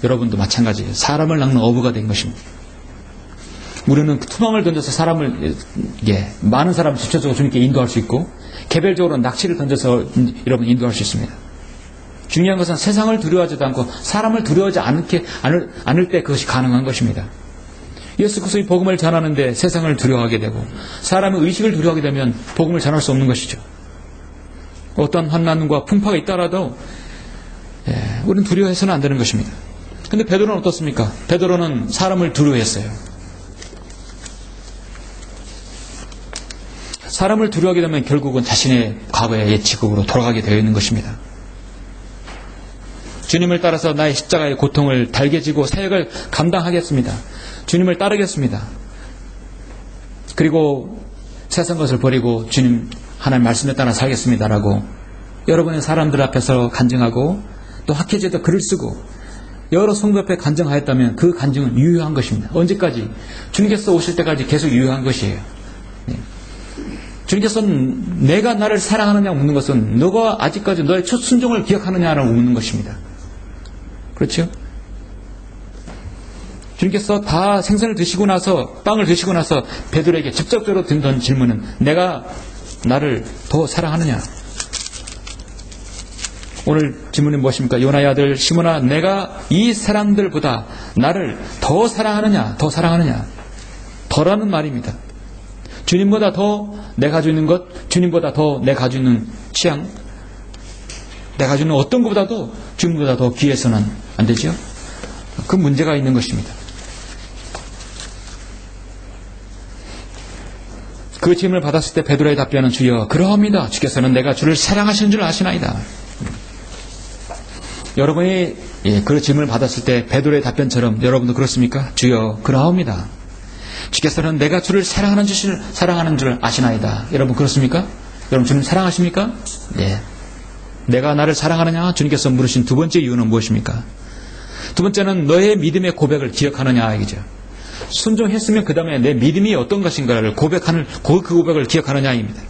Speaker 1: 여러분도 마찬가지예요. 사람을 낚는 어부가 된 것입니다. 우리는 투망을 던져서 사람을 많은 사람을 집체적으로 주님께 인도할 수 있고 개별적으로 낚시를 던져서 여러분 인도할 수 있습니다. 중요한 것은 세상을 두려워하지도 않고 사람을 두려워하지 않을 때 그것이 가능한 것입니다. 예수 그리스도의 복음을 전하는데 세상을 두려워하게 되고 사람의 의식을 두려워하게 되면 복음을 전할 수 없는 것이죠. 어떤 환난과 풍파가 있더라도 우리는 두려워해서는 안 되는 것입니다. 그런데 베드로는 어떻습니까? 베드로는 사람을 두려워했어요. 사람을 두려워하게 되면 결국은 자신의 과거의 옛 직업으로 돌아가게 되어 있는 것입니다. 주님을 따라서 나의 십자가의 고통을 달게 지고 사역을 감당하겠습니다. 주님을 따르겠습니다. 그리고 세상 것을 버리고 주님 하나님 말씀에 따라 살겠습니다라고 여러분의 사람들 앞에서 간증하고 또 학회지에도 글을 쓰고 여러 성도 앞에 간증하였다면 그 간증은 유효한 것입니다. 언제까지? 주님께서 오실 때까지 계속 유효한 것이에요. 주님께서는 내가 나를 사랑하느냐 묻는 것은 너가 아직까지 너의 첫 순종을 기억하느냐라고 묻는 것입니다. 그렇죠? 주님께서 다 생선을 드시고 나서 빵을 드시고 나서 베드로에게 직접적으로 든 질문은 내가 나를 더 사랑하느냐? 오늘 질문이 무엇입니까? 요나의 아들 시몬아, 내가 이 사람들보다 나를 더 사랑하느냐? 더 사랑하느냐? 더라는 말입니다. 주님보다 더 내가 가지고 있는 것, 주님보다 더 내가 가지고 있는 취향, 내가 가지고 있는 어떤 것보다도 주님보다 더 귀해서는 안 되죠? 그 문제가 있는 것입니다. 그 질문을 받았을 때 베드로의 답변은 주여 그러합니다. 주께서는 내가 주를 사랑하시는 줄 아시나이다. 여러분이 그 질문을 받았을 때 베드로의 답변처럼 여러분도 그렇습니까? 주여 그러합니다. 주께서는 내가 주를 사랑하는 줄 아시나이다. 여러분 그렇습니까? 여러분 주님 사랑하십니까? 네. 내가 나를 사랑하느냐? 주님께서 물으신 두 번째 이유는 무엇입니까? 두 번째는 너의 믿음의 고백을 기억하느냐 이거죠. 순종했으면 그 다음에 내 믿음이 어떤 것인가를 고백하는 그 고백을 기억하느냐입니다.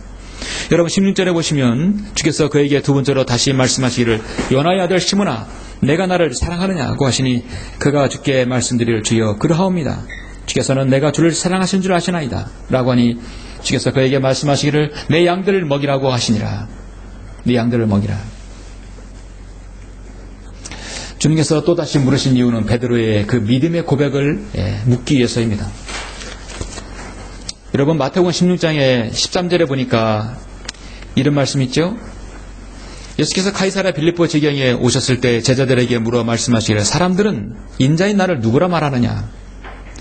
Speaker 1: 여러분 16절에 보시면 주께서 그에게 두 번째로 다시 말씀하시기를 요나의 아들 시몬아 내가 나를 사랑하느냐고 하시니 그가 주께 말씀드릴 주여 그러하옵니다. 주께서는 내가 주를 사랑하신 줄 아시나이다 라고 하니 주께서 그에게 말씀하시기를 내 양들을 먹이라고 하시니라. 내 양들을 먹이라. 주님께서 또다시 물으신 이유는 베드로의 그 믿음의 고백을 묻기 위해서입니다. 여러분 마태복음 16장에 13절에 보니까 이런 말씀 있죠? 예수께서 가이사랴 빌립보 지경에 오셨을 때 제자들에게 물어 말씀하시기를 사람들은 인자인 나를 누구라 말하느냐?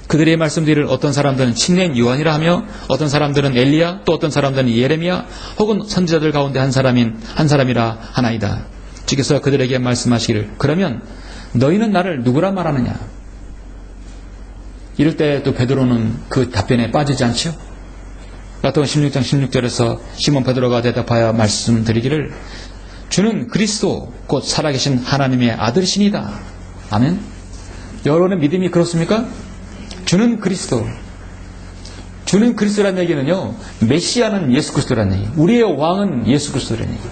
Speaker 1: 그들의 말씀드리를 어떤 사람들은 친낸 요한이라 하며 어떤 사람들은 엘리야 또 어떤 사람들은 예레미야 혹은 선지자들 가운데 한 사람이라 하나이다. 주께서 그들에게 말씀하시기를 그러면 너희는 나를 누구라 말하느냐? 이럴 때 또 베드로는 그 답변에 빠지지 않죠? 마태복음 16장 16절에서 시몬 베드로가 대답하여 말씀드리기를 주는 그리스도 곧 살아계신 하나님의 아들이시니다. 아멘. 여러분의 믿음이 그렇습니까? 주는 그리스도. 주는 그리스도라는 얘기는요, 메시아는 예수 그리스도라는 얘기, 우리의 왕은 예수 그리스도라는 얘기,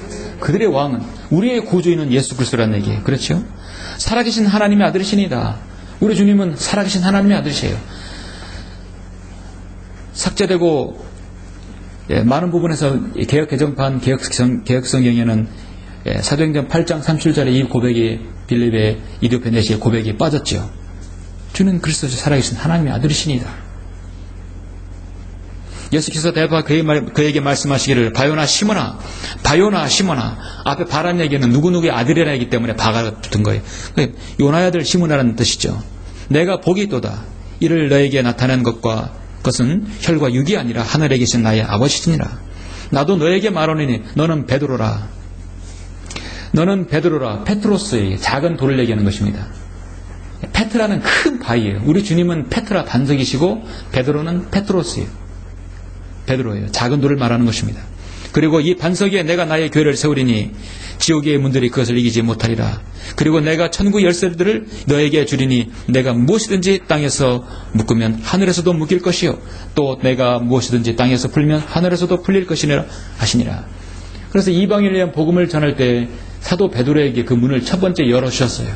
Speaker 1: 그들의 왕은 우리의 구주인은 예수 그리스도라는 얘기. 그렇죠? 살아계신 하나님의 아들이시니다. 우리 주님은 살아계신 하나님의 아들이세요. 삭제되고 많은 부분에서 개혁 개정판 개혁 성경에는 사도행전 8장 37절에 이 고백이 빌립의 이디오페네시의 고백이 빠졌죠. 주는 그리스도의 살아계신 하나님의 아들이시니다. 예수께서 대답하여 그에게 말씀하시기를 바요나 시몬아 앞에 바란 얘기는 누구누구의 아들이라 하기 때문에 바가 붙은 거예요. 요나의 아들 시몬이라는 뜻이죠. 내가 복이 있도다. 이를 너에게 나타낸 것은 혈과 육이 아니라 하늘에 계신 나의 아버지시니라. 나도 너에게 말하노니 너는 베드로라. 페트로스의 작은 돌을 얘기하는 것입니다. 페트라는 큰 바위예요. 우리 주님은 페트라 반석이시고 베드로는 베드로예요. 작은 돌을 말하는 것입니다. 그리고 이 반석에 내가 나의 교회를 세우리니 지옥의 문들이 그것을 이기지 못하리라. 그리고 내가 천국 열쇠들을 너에게 주리니 내가 무엇이든지 땅에서 묶으면 하늘에서도 묶일 것이요 또 내가 무엇이든지 땅에서 풀면 하늘에서도 풀릴 것이니라 하시니라. 그래서 이방인을 위한 복음을 전할 때 사도 베드로에게 그 문을 첫 번째 열어주셨어요.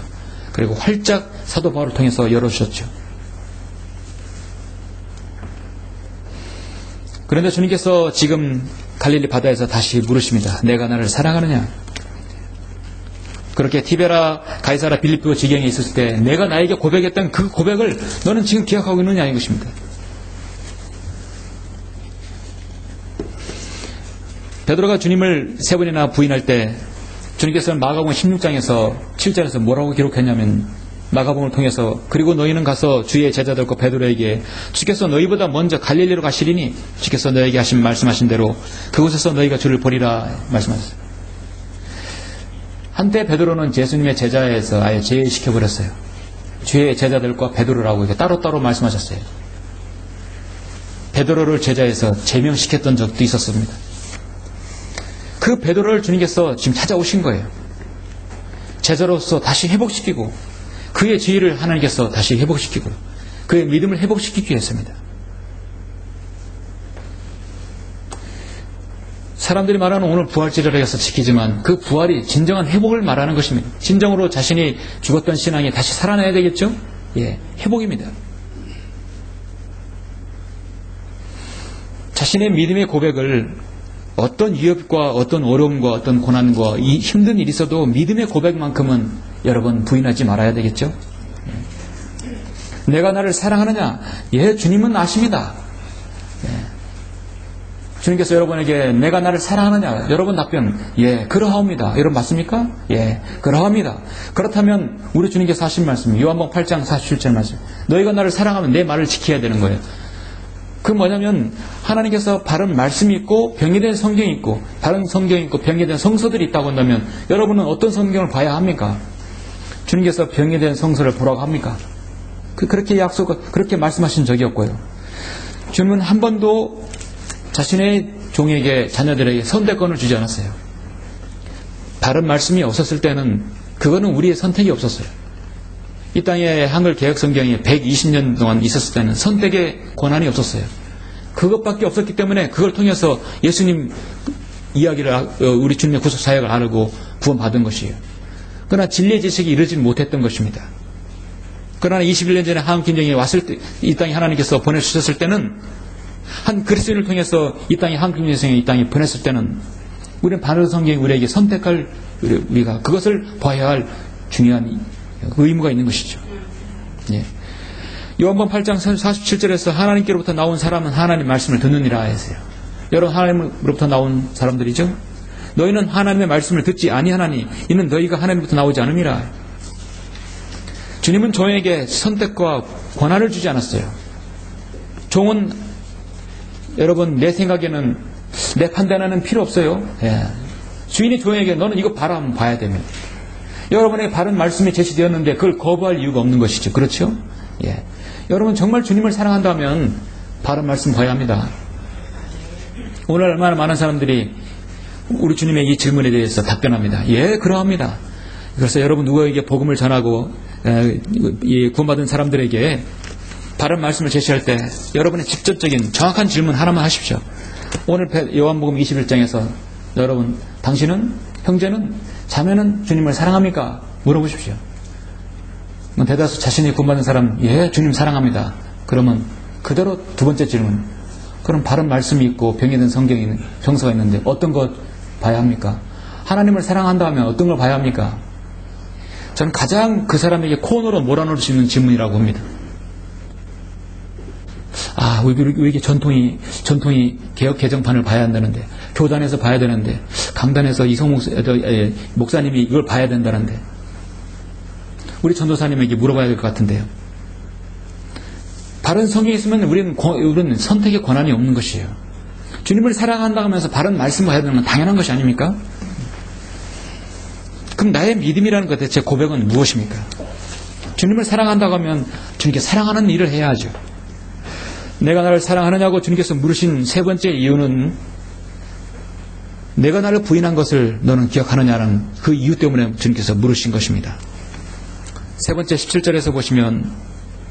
Speaker 1: 그리고 활짝 사도 바울을 통해서 열어주셨죠. 그런데 주님께서 지금 갈릴리 바다에서 다시 물으십니다. 내가 나를 사랑하느냐? 그렇게 티베라 가이사라 빌립보 지경에 있었을 때 내가 나에게 고백했던 그 고백을 너는 지금 기억하고 있느냐 이것입니다. 베드로가 주님을 세 번이나 부인할 때 주님께서는 마가복음 16장에서 7절에서 뭐라고 기록했냐면 마가복음을 통해서 그리고 너희는 가서 주의 제자들과 베드로에게 주께서 너희보다 먼저 갈릴리로 가시리니 주께서 너에게 말씀하신 대로 그곳에서 너희가 주를 보리라 말씀하셨어요. 한때 베드로는 예수님의 제자에서 아예 제외시켜버렸어요. 주의 제자들과 베드로라고 이렇게 따로따로 말씀하셨어요. 베드로를 제자에서 제명시켰던 적도 있었습니다. 그 베드로를 주님께서 지금 찾아오신 거예요. 제자로서 다시 회복시키고 그의 지위를 하나님께서 다시 회복시키고 그의 믿음을 회복시키기 위해서입니다. 사람들이 말하는 오늘 부활절이라고 해서 지키지만 그 부활이 진정한 회복을 말하는 것입니다. 진정으로 자신이 죽었던 신앙이 다시 살아나야 되겠죠? 회복입니다. 자신의 믿음의 고백을 어떤 위협과 어떤 어려움과 어떤 고난과 이 힘든 일이 있어도 믿음의 고백만큼은 여러분 부인하지 말아야 되겠죠? 내가 나를 사랑하느냐? 주님은 아십니다. 주님께서 여러분에게 내가 나를 사랑하느냐? 여러분 답변 그러하옵니다. 여러분 맞습니까? 그러합니다. 그렇다면 우리 주님께서 하신 말씀 요한복음 8장 47절 말씀 너희가 나를 사랑하면 내 말을 지켜야 되는 거예요. 그 뭐냐면 하나님께서 바른 말씀이 있고 병이 성경이 있고 바른 성경이 있고 병이 된 성서들이 있다고 한다면 여러분은 어떤 성경을 봐야 합니까? 주님께서 병이 된 성서를 보라고 합니까? 그렇게 말씀하신 적이 없고요. 주님은 한 번도 자신의 종에게 자녀들에게 선택권을 주지 않았어요. 바른 말씀이 없었을 때는 그거는 우리의 선택이 없었어요. 이 땅에 한글 개혁 성경이 120년 동안 있었을 때는 선택의 권한이 없었어요. 그것밖에 없었기 때문에 그걸 통해서 예수님 이야기를 우리 주님의 구속 사역을 알고 구원받은 것이에요. 그러나 진리의 지식이 이르지 못했던 것입니다. 그러나 21년 전에 한국김정이 왔을 때 이 땅에 하나님께서 보내주셨을 때는 한 그리스도인을 통해서 이 땅에 한국김정이 이 땅에 보냈을 때는 우리는 바른 성경이 우리에게 선택할 우리가 그것을 봐야 할 중요한 의무가 있는 것이죠. 요한복음 8장 47절에서 하나님께로부터 나온 사람은 하나님 말씀을 듣느니라 했어요. 여러분 하나님으로부터 나온 사람들이죠. 너희는 하나님의 말씀을 듣지 아니하나니 이는 너희가 하나님으로부터 나오지 않음이라. 주님은 종에게 선택과 권한을 주지 않았어요. 종은 여러분 내 생각에는 내 판단에는 필요 없어요. 주인이 종에게 너는 이거 봐라 하면 봐야 됩니다. 여러분의 바른 말씀이 제시되었는데 그걸 거부할 이유가 없는 것이죠. 그렇죠? 여러분 정말 주님을 사랑한다면 바른 말씀 봐야 합니다. 오늘 얼마나 많은 사람들이 우리 주님의 이 질문에 대해서 답변합니다. 그러합니다. 그래서 여러분 누구에게 복음을 전하고 구원받은 사람들에게 바른 말씀을 제시할 때 여러분의 직접적인 정확한 질문 하나만 하십시오. 오늘 요한복음 21장에서 여러분 당신은 형제는 자매는 주님을 사랑합니까? 물어보십시오. 대다수 자신이 구원받은 사람, 예, 주님 사랑합니다. 그러면 그대로 두 번째 질문. 그럼 바른 말씀이 있고 병이 든 성경이 병서가 있는데 어떤 것 봐야 합니까? 하나님을 사랑한다 하면 어떤 걸 봐야 합니까? 저는 가장 그 사람에게 코너로 몰아넣을 수 있는 질문이라고 봅니다. 왜 이렇게 전통이 개혁 개정판을 봐야 한다는데, 교단에서 봐야 되는데, 강단에서 이성 목사님이 이걸 봐야 된다는데, 우리 전도사님에게 물어봐야 될 것 같은데요. 바른 성경이 있으면 우리는 선택의 권한이 없는 것이에요. 주님을 사랑한다 하면서 바른 말씀을 해야 되는 건 당연한 것이 아닙니까? 그럼 나의 믿음이라는 것 대체 고백은 무엇입니까? 주님을 사랑한다고 하면 주님께 사랑하는 일을 해야 하죠. 내가 나를 사랑하느냐고 주님께서 물으신 세 번째 이유는 내가 나를 부인한 것을 너는 기억하느냐는 그 이유 때문에 주님께서 물으신 것입니다. 세 번째 17절에서 보시면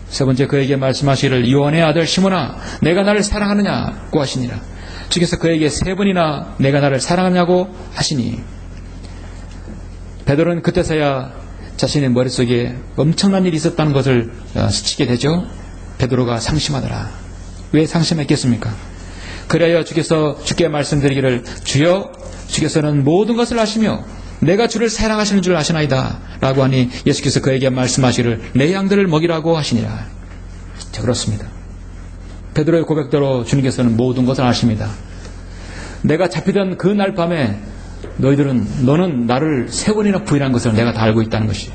Speaker 1: 세 번째 그에게 말씀하시기를 요한의 아들 시몬아 내가 나를 사랑하느냐고 하시니라. 주께서 그에게 세 번이나 내가 나를 사랑하느냐고 하시니 베드로는 그때서야 자신의 머릿속에 엄청난 일이 있었다는 것을 스치게 되죠. 베드로가 상심하더라. 왜 상심했겠습니까? 그래야 주께서 주께 말씀드리기를 주여 주께서는 모든 것을 아시며 내가 주를 사랑하시는 줄 아시나이다 라고 하니 예수께서 그에게 말씀하시기를 내 양들을 먹이라고 하시니라. 자, 그렇습니다. 베드로의 고백대로 주님께서는 모든 것을 아십니다. 내가 잡히던 그 날 밤에 너는 나를 세 번이나 부인한 것을 내가 다 알고 있다는 것이.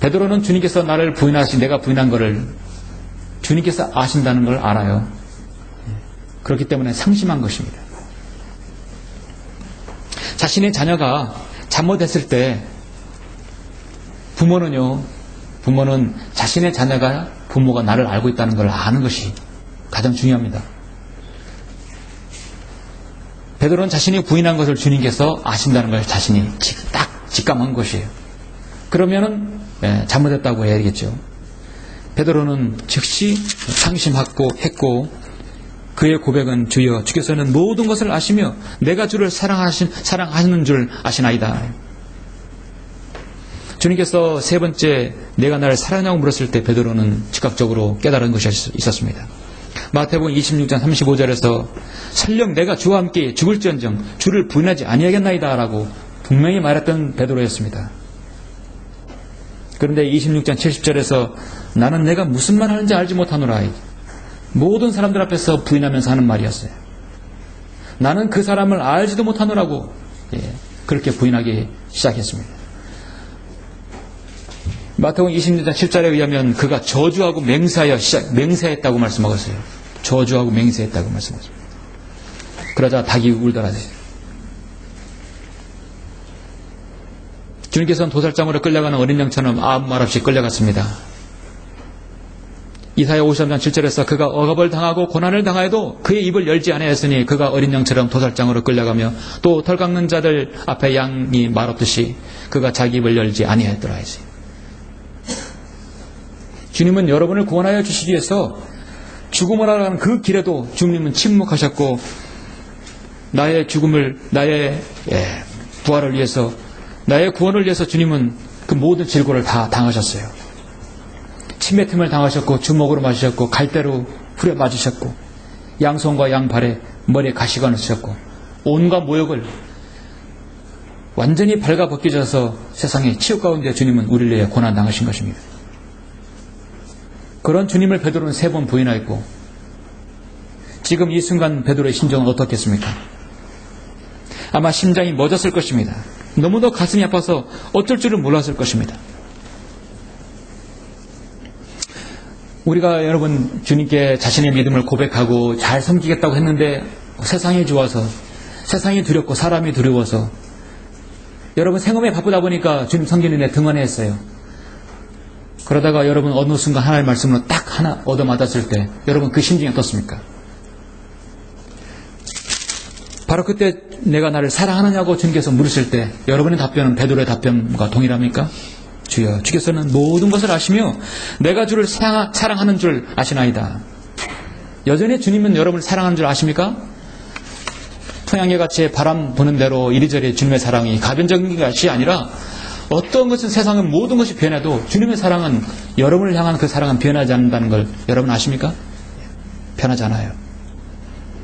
Speaker 1: 베드로는 주님께서 나를 부인하시 내가 부인한 것을 주님께서 아신다는 걸 알아요. 그렇기 때문에 상심한 것입니다. 자신의 자녀가 잘못했을 때 부모는 자신의 자녀가 부모가 나를 알고 있다는 걸 아는 것이 가장 중요합니다. 베드로는 자신이 부인한 것을 주님께서 아신다는 걸 자신이 딱 직감한 것이에요. 그러면은 잘못했다고 해야 되겠죠. 베드로는 즉시 상심했고 그의 고백은 주여 주께서는 모든 것을 아시며 내가 주를 사랑하시는 줄 아시나이다. 주님께서 세 번째 내가 나를 사랑하냐고 물었을 때 베드로는 즉각적으로 깨달은 것이 있었습니다. 마태복음 26장 35절에서 설령 내가 주와 함께 죽을지언정 주를 부인하지 아니하겠나이다 라고 분명히 말했던 베드로였습니다. 그런데 26장 70절에서 나는 내가 무슨 말 하는지 알지 못하노라. 모든 사람들 앞에서 부인하면서 하는 말이었어요. 나는 그 사람을 알지도 못하노라고 그렇게 부인하기 시작했습니다. 마태복음 26장 7절에 의하면 그가 저주하고 맹세했다고 말씀하고 있어요. 저주하고 맹세했다고 말씀하십니다. 그러자 닭이 울더라. 주님께서는 도살장으로 끌려가는 어린 양처럼 아무 말 없이 끌려갔습니다. 이사야 53장 7절에서 그가 억압을 당하고 고난을 당하여도 그의 입을 열지 아니하였으니 그가 어린 양처럼 도살장으로 끌려가며 또 털 깎는 자들 앞에 양이 말 없듯이 그가 자기 입을 열지 아니하였더라. 주님은 여러분을 구원하여 주시기 위해서 죽음을 하라는 그 길에도 주님은 침묵하셨고 나의 부활을 위해서 나의 구원을 위해서 주님은 그 모든 질고를 다 당하셨어요. 침뱉음을 당하셨고 주먹으로 맞으셨고 갈대로 후려 맞으셨고 양손과 양발에 머리에 가시가 넣으셨고 온갖 모욕을 완전히 발가벗겨져서 세상의 치욕 가운데 주님은 우리를 위해 고난당하신 것입니다. 그런 주님을 베드로는 3번 부인하였고 지금 이 순간 베드로의 심정은 어떻겠습니까? 아마 심장이 멎었을 것입니다. 너무도 가슴이 아파서 어쩔 줄을 몰랐을 것입니다. 우리가 여러분 주님께 자신의 믿음을 고백하고 잘 섬기겠다고 했는데 세상이 좋아서 세상이 두렵고 사람이 두려워서 여러분 생업에 바쁘다 보니까 주님 섬기는 데 등한해했어요. 그러다가 여러분 어느 순간 하나님의 말씀으로 딱 하나 얻어맞았을 때 여러분 그 심정이 어떻습니까? 바로 그때 내가 나를 사랑하느냐고 주님께서 물으실 때 여러분의 답변은 베드로의 답변과 동일합니까? 주여 주께서는 모든 것을 아시며 내가 주를 사랑하는 줄 아시나이다. 여전히 주님은 여러분을 사랑하는 줄 아십니까? 태양의 같이 바람 부는 대로 이리저리 주님의 사랑이 가변적인 것이 아니라 어떤 것은 세상은 모든 것이 변해도 주님의 사랑은, 여러분을 향한 그 사랑은 변하지 않는다는 걸 여러분 아십니까? 변하지 않아요.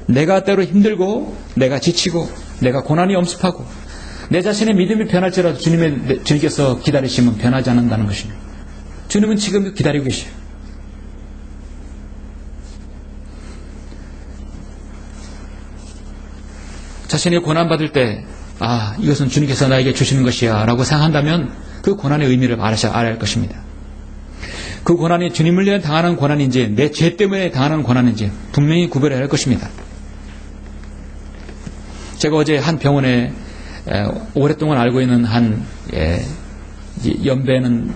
Speaker 1: 내가 때로 힘들고, 내가 지치고, 내가 고난이 엄습하고, 내 자신의 믿음이 변할지라도 주님께서 기다리시면 변하지 않는다는 것입니다. 주님은 지금 기다리고 계셔요. 자신이 고난받을 때, 이것은 주님께서 나에게 주시는 것이야 라고 생각한다면 그 고난의 의미를 알아야 할 것입니다. 그 고난이 주님을 위해 당하는 고난인지 내 죄 때문에 당하는 고난인지 분명히 구별해야 할 것입니다. 제가 어제 한 병원에 오랫동안 알고 있는 연배는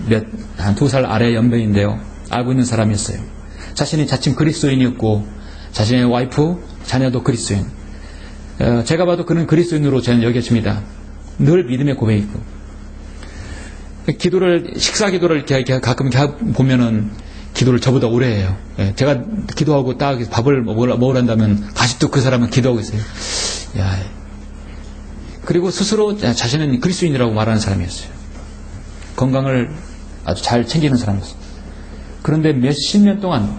Speaker 1: 한 2살 아래 연배인데요. 알고 있는 사람이었어요. 자신이 자칭 그리스도인이었고 자신의 와이프, 자녀도 그리스도인. 제가 봐도 그는 그리스도인으로 저는 여겨집니다. 늘 믿음의 고백이고. 식사 기도를 이렇게 가끔 보면은 기도를 저보다 오래 해요. 제가 기도하고 딱 밥을 먹으려 한다면 아직도 그 사람은 기도하고 있어요. 그리고 스스로 자신은 그리스도인이라고 말하는 사람이었어요. 건강을 아주 잘 챙기는 사람이었어요. 그런데 몇십 년 동안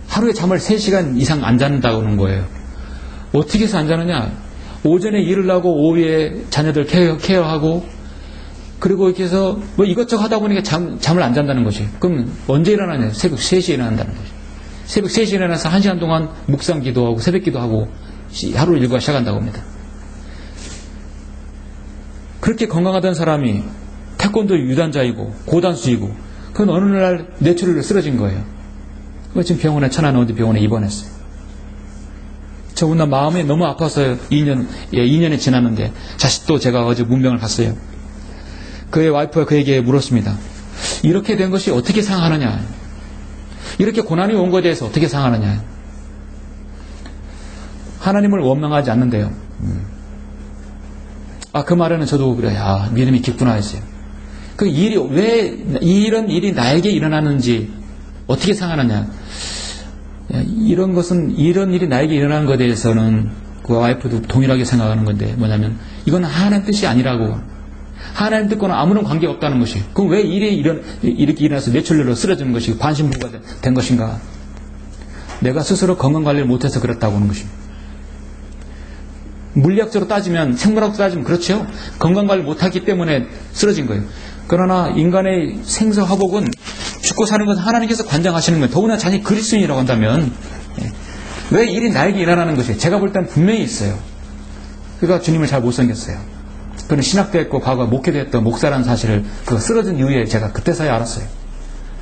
Speaker 1: 하루에 잠을 3시간 이상 안 잔다는 거예요. 어떻게 해서 안 자느냐? 오전에 일을 하고 오후에 자녀들 케어하고 그리고 이렇게 해서 이것저것 하다 보니까 잠을 안 잔다는 거지. 그럼 언제 일어나냐? 새벽 3시에 일어난다는 거지. 새벽 3시에 일어나서 1시간 동안 묵상 기도하고 새벽 기도하고 하루 일과가 시작한다고 합니다. 그렇게 건강하던 사람이 태권도 유단자이고 고단수이고 그건 어느 날 뇌출혈로 쓰러진 거예요. 지금 병원에 천안 어디 병원에 입원했어요. 저분나 마음이 너무 아파서 2년이 지났는데 자식도 제가 어제 문병을 갔어요. 그의 와이프가 그에게 물었습니다. 이렇게 된 것이 어떻게 상하느냐? 이렇게 고난이 온 것에 대해서 어떻게 상하느냐? 하나님을 원망하지 않는데요. 그 말에는 저도 그래, 믿음이 깊구나 했어요. 그 일이 왜 이런 일이 나에게 일어나는지 어떻게 상하느냐? 이런 일이 나에게 일어나는 것에 대해서는 그 와이프도 동일하게 생각하는 건데 뭐냐면 이건 하나님 뜻이 아니라고. 하나님 뜻과는 아무런 관계가 없다는 것이. 그럼 왜 이렇게 일어나서 뇌출혈로 쓰러지는 것이 반신부가 된 것인가? 내가 스스로 건강관리를 못해서 그렇다고 하는 것입니다. 물리학적으로 따지면, 생물학적으로 따지면 그렇죠. 건강관리 못하기 때문에 쓰러진 거예요. 그러나 인간의 생사화복은 죽고 사는 것은 하나님께서 관장하시는 거예요. 더구나 자기 그리스도인이라고 한다면 왜 일이 나에게 일어나는 것이 제가 볼 때는 분명히 있어요. 그가 주님을 잘 못 섬겼어요. 그는 신학도 했고 과거 목회도 했던 목사라는 사실을 그가 쓰러진 이후에 제가 그때서야 알았어요.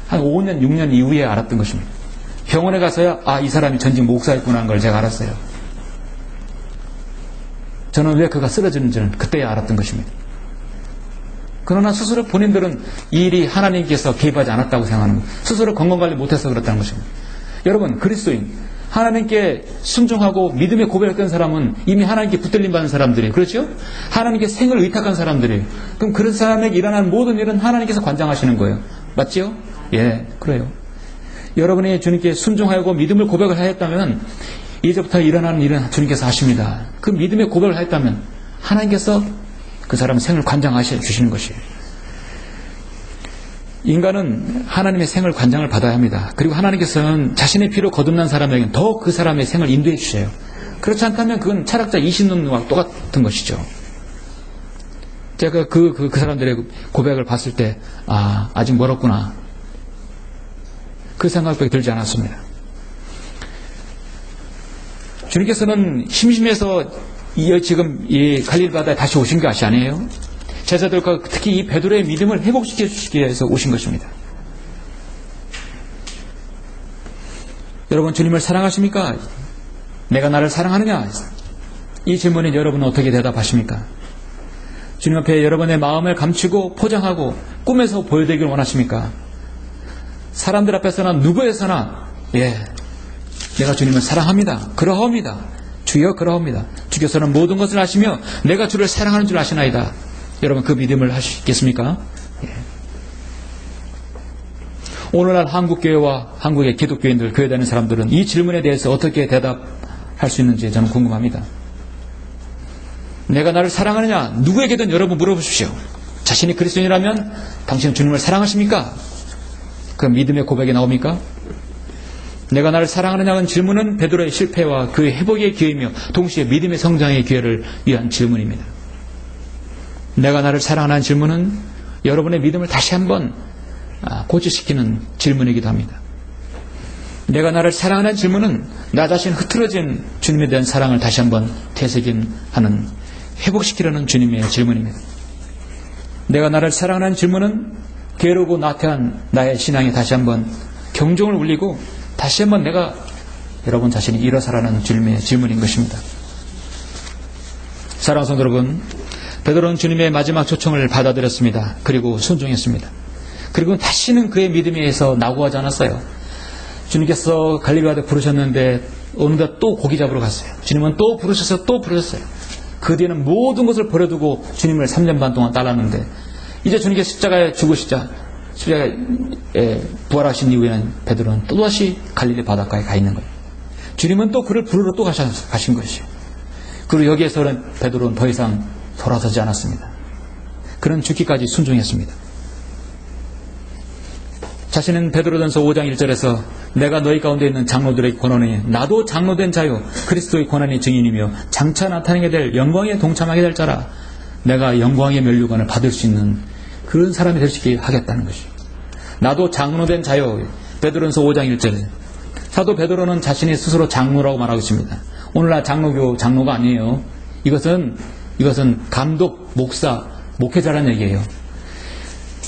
Speaker 1: 한 5년 6년 이후에 알았던 것입니다. 병원에 가서야 이 사람이 전직 목사였구나 하는 걸 제가 알았어요. 저는 왜 그가 쓰러지는지는 그때야 알았던 것입니다. 그러나 스스로 본인들은 이 일이 하나님께서 개입하지 않았다고 생각하는 거예요. 스스로 건강관리 못해서 그렇다는 것입니다. 여러분, 그리스도인, 하나님께 순종하고 믿음의 고백했던 사람은 이미 하나님께 붙들림 받은 사람들이에요. 그렇죠? 하나님께 생을 의탁한 사람들이에요. 그럼 그런 사람에게 일어나는 모든 일은 하나님께서 관장하시는 거예요. 맞죠? 예, 그래요. 여러분이 주님께 순종하고 믿음을 고백을 하였다면 이제부터 일어나는 일은 주님께서 하십니다. 그 믿음의 고백을 하였다면 하나님께서 그 사람의 생을 관장하셔 주시는 것이에요. 인간은 하나님의 생을 관장을 받아야 합니다. 그리고 하나님께서는 자신의 피로 거듭난 사람에게는 더 그 사람의 생을 인도해 주셔요. 그렇지 않다면 그건 철학자 이신론과 똑같은 것이죠. 제가 그 사람들의 고백을 봤을 때 아직 멀었구나. 그 생각밖에 들지 않았습니다. 주님께서는 심심해서 지금 이 갈릴리 바다에 다시 오신 것이 아니에요. 제자들과 특히 이 베드로의 믿음을 회복시켜 주시기 위해서 오신 것입니다. 여러분, 주님을 사랑하십니까? 내가 나를 사랑하느냐? 이 질문에 여러분은 어떻게 대답하십니까? 주님 앞에 여러분의 마음을 감추고 포장하고 꿈에서 보여드리길 원하십니까? 사람들 앞에서나 누구에서나 내가 주님을 사랑합니다. 그러하옵니다. 주여 그러합니다. 주께서는 모든 것을 아시며 내가 주를 사랑하는 줄 아시나이다. 여러분, 그 믿음을 하시겠습니까? 오늘날 한국교회와 한국의 기독교인들, 교회 다니는 사람들은 이 질문에 대해서 어떻게 대답할 수 있는지 저는 궁금합니다. 내가 나를 사랑하느냐? 누구에게든 여러분 물어보십시오. 자신이 그리스도인이라면 당신은 주님을 사랑하십니까? 그 믿음의 고백이 나옵니까? 내가 나를 사랑하느냐는 질문은 베드로의 실패와 그의 회복의 기회이며 동시에 믿음의 성장의 기회를 위한 질문입니다. 내가 나를 사랑하는 질문은 여러분의 믿음을 다시 한번 고치시키는 질문이기도 합니다. 내가 나를 사랑하는 질문은 나 자신 흐트러진 주님에 대한 사랑을 다시 한번 되새김하는, 회복시키려는 주님의 질문입니다. 내가 나를 사랑하는 질문은 게으르고 나태한 나의 신앙에 다시 한번 경종을 울리고 다시 한번 내가 여러분 자신이 일어서라는 주님의 질문인 것입니다. 사랑하는 성도 여러분, 베드로는 주님의 마지막 초청을 받아들였습니다. 그리고 순종했습니다. 그리고 다시는 그의 믿음에 의해서 낙오하지 않았어요. 주님께서 갈릴리가에 부르셨는데 어느덧 또 고기 잡으러 갔어요. 주님은 또 부르셔서 또 부르셨어요. 그 뒤에는 모든 것을 버려두고 주님을 3년 반 동안 따랐는데 이제 주님께서 십자가에 죽으시자 십자가에 부활하신 이후에는 베드로는 또다시 갈릴리 바닷가에 가 있는 거예요. 주님은 또 그를 부르러 또 가신 것이에요. 그리고 여기에서는 베드로는 더 이상 돌아서지 않았습니다. 그는 죽기까지 순종했습니다. 자신은 베드로전서 5장 1절에서 내가 너희 가운데 있는 장로들의 권한이 나도 장로된 자요 그리스도의 권한의 증인이며 장차 나타나게 될 영광에 동참하게 될 자라. 내가 영광의 면류관을 받을 수 있는 그런 사람이 될 수 있게 하겠다는 것이죠. 나도 장로된 자요. 베드로전서 5장 1절에 사도 베드로는 자신이 스스로 장로라고 말하고 있습니다. 오늘날 장로교 장로가 아니에요. 이것은 감독, 목사, 목회자라는 얘기예요.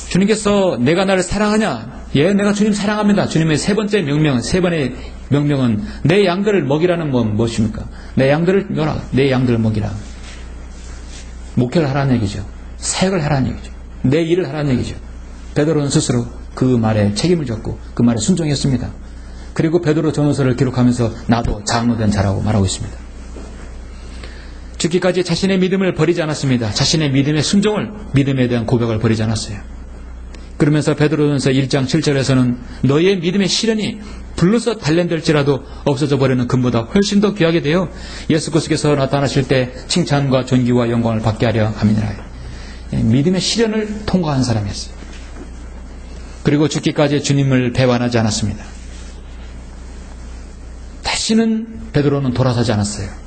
Speaker 1: 주님께서 내가 나를 사랑하냐? 예, 내가 주님 사랑합니다. 주님의 세 번째 명령, 세 번의 명령은 내 양들을 먹이라는 무엇입니까? 내 양들을 멸하, 내 양들을 먹이라. 목회를 하라는 얘기죠. 사역을 하라는 얘기죠. 내 일을 하라는 얘기죠. 베드로는 스스로 그 말에 책임을 졌고 그 말에 순종했습니다. 그리고 베드로 전후서를 기록하면서 나도 장로된 자라고 말하고 있습니다. 죽기까지 자신의 믿음을 버리지 않았습니다. 자신의 믿음의 순종을, 믿음에 대한 고백을 버리지 않았어요. 그러면서 베드로전서 1장 7절에서는 너희의 믿음의 시련이 불로서 단련될지라도 없어져 버리는 금보다 훨씬 더 귀하게 되어 예수 그리스도께서 나타나실 때 칭찬과 존귀와 영광을 받게 하려 함이니라. 믿음의 시련을 통과한 사람이었어요. 그리고 죽기까지 주님을 배반하지 않았습니다. 다시는 베드로는 돌아서지 않았어요.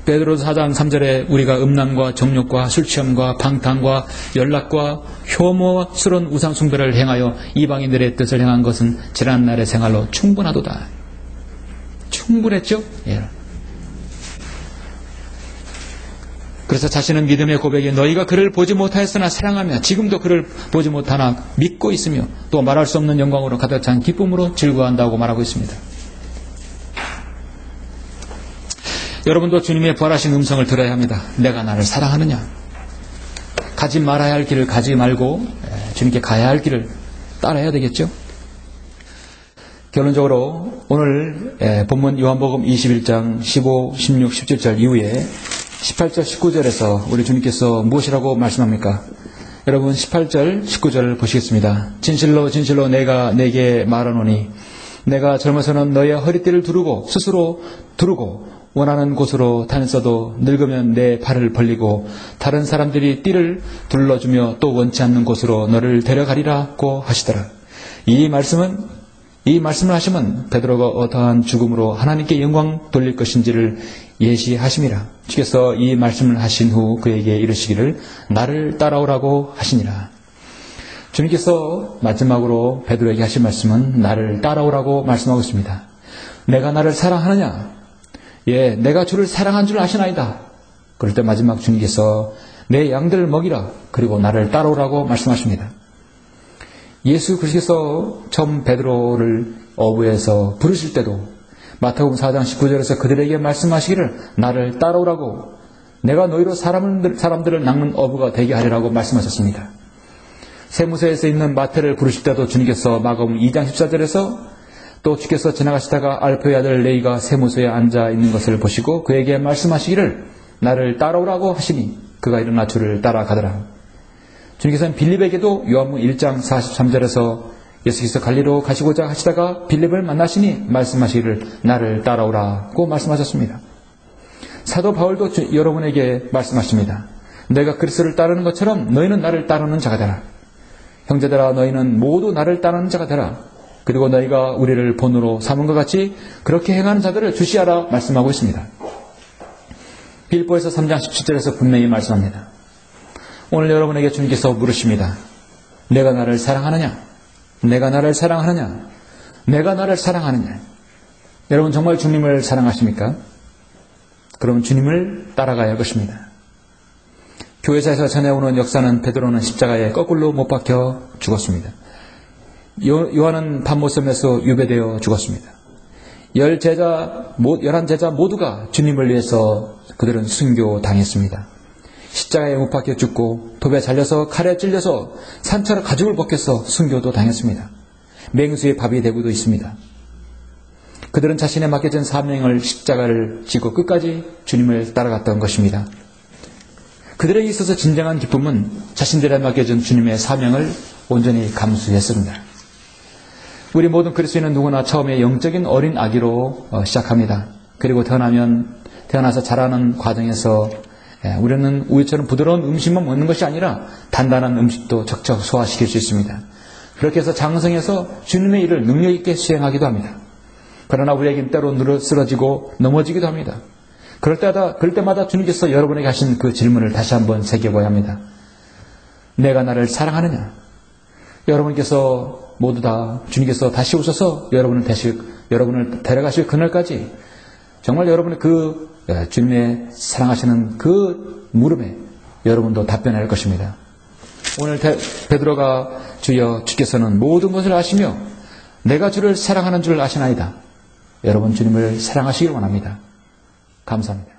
Speaker 1: 베드로전서 4장 3절에 우리가 음란과 정욕과 술취함과 방탕과 연락과 혐오스러운 우상숭배를 행하여 이방인들의 뜻을 행한 것은 지난날의 생활로 충분하도다. 충분했죠? 예. 그래서 자신은 믿음의 고백에 너희가 그를 보지 못하였으나 사랑하며 지금도 그를 보지 못하나 믿고 있으며 또 말할 수 없는 영광으로 가득 찬 기쁨으로 즐거워한다고 말하고 있습니다. 여러분도 주님의 부활하신 음성을 들어야 합니다. 내가 나를 사랑하느냐? 가지 말아야 할 길을 가지 말고 주님께 가야 할 길을 따라야 되겠죠? 결론적으로 오늘 본문 요한복음 21장 15, 16, 17절 이후에 18절, 19절에서 우리 주님께서 무엇이라고 말씀합니까? 여러분 18절, 19절을 보시겠습니다. 진실로 진실로 내가 내게 말하노니 내가 젊어서는 너의 허리띠를 스스로 두르고 원하는 곳으로 다녔어도 늙으면 내 발을 벌리고 다른 사람들이 띠를 둘러주며 또 원치 않는 곳으로 너를 데려가리라고 하시더라. 이 말씀을 하시면 베드로가 어떠한 죽음으로 하나님께 영광 돌릴 것인지를 예시하심이라. 주께서 이 말씀을 하신 후 그에게 이르시기를 나를 따라오라고 하시니라. 주님께서 마지막으로 베드로에게 하신 말씀은 나를 따라오라고 말씀하고 있습니다. 내가 나를 사랑하느냐? 예, 내가 주를 사랑한 줄 아시나이다. 그럴 때 마지막 주님께서 내 양들을 먹이라. 그리고 나를 따라오라고 말씀하십니다. 예수 그리스도께서 처음 베드로를 어부에서 부르실 때도 마태복음 4장 19절에서 그들에게 말씀하시기를 나를 따라오라고 내가 너희로 사람들을 낚는 어부가 되게 하리라고 말씀하셨습니다. 세무서에서 있는 마태를 부르실 때도 주님께서 마가복음 2장 14절에서 또 주께서 지나가시다가 알페의 아들 레위가 세무서에 앉아 있는 것을 보시고 그에게 말씀하시기를 나를 따라오라고 하시니 그가 일어나 주를 따라가더라. 주님께서는 빌립에게도 요한복음 1장 43절에서 예수께서 갈리로 가시고자 하시다가 빌립을 만나시니 말씀하시기를 나를 따라오라고 말씀하셨습니다. 사도 바울도 여러분에게 말씀하십니다. 내가 그리스도를 따르는 것처럼 너희는 나를 따르는 자가 되라. 형제들아 너희는 모두 나를 따르는 자가 되라. 그리고 너희가 우리를 본으로 삼은 것 같이 그렇게 행하는 자들을 주시하라 말씀하고 있습니다. 빌립보에서 3장 17절에서 분명히 말씀합니다. 오늘 여러분에게 주님께서 물으십니다. 내가 나를 사랑하느냐? 내가 나를 사랑하느냐? 내가 나를 사랑하느냐? 여러분 정말 주님을 사랑하십니까? 그럼 주님을 따라가야 할 것입니다. 교회사에서 전해오는 역사는 베드로는 십자가에 거꾸로 못 박혀 죽었습니다. 요한은 밤모섬에서 유배되어 죽었습니다. 11제자 모두가 주님을 위해서 그들은 순교당했습니다. 십자가에 못 박혀 죽고 돕에 잘려서 칼에 찔려서 산처럼 가죽을 벗겨서 순교도 당했습니다. 맹수의 밥이 되고도 있습니다. 그들은 자신의 맡겨진 사명을 십자가를 지고 끝까지 주님을 따라갔던 것입니다. 그들에게 있어서 진정한 기쁨은 자신들에 맡겨진 주님의 사명을 온전히 감수했습니다. 우리 모든 그리스도인은 누구나 처음에 영적인 어린 아기로 시작합니다. 그리고 태어나서 자라는 과정에서 우리는 우유처럼 부드러운 음식만 먹는 것이 아니라 단단한 음식도 척척 소화시킬 수 있습니다. 그렇게 해서 장성해서 주님의 일을 능력 있게 수행하기도 합니다. 그러나 우리에겐 때로 쓰러지고 넘어지기도 합니다. 그럴 때마다 주님께서 여러분에게 하신 그 질문을 다시 한번 새겨봐야 합니다. 내가 나를 사랑하느냐? 여러분께서 모두 다 주님께서 다시 오셔서 여러분을 데려가실 그날까지 정말 여러분의 주님의 사랑하시는 그 물음에 여러분도 답변할 것입니다. 오늘 베드로가 주여 주께서는 모든 것을 아시며 내가 주를 사랑하는 줄 아시나이다. 여러분 주님을 사랑하시길 원합니다. 감사합니다.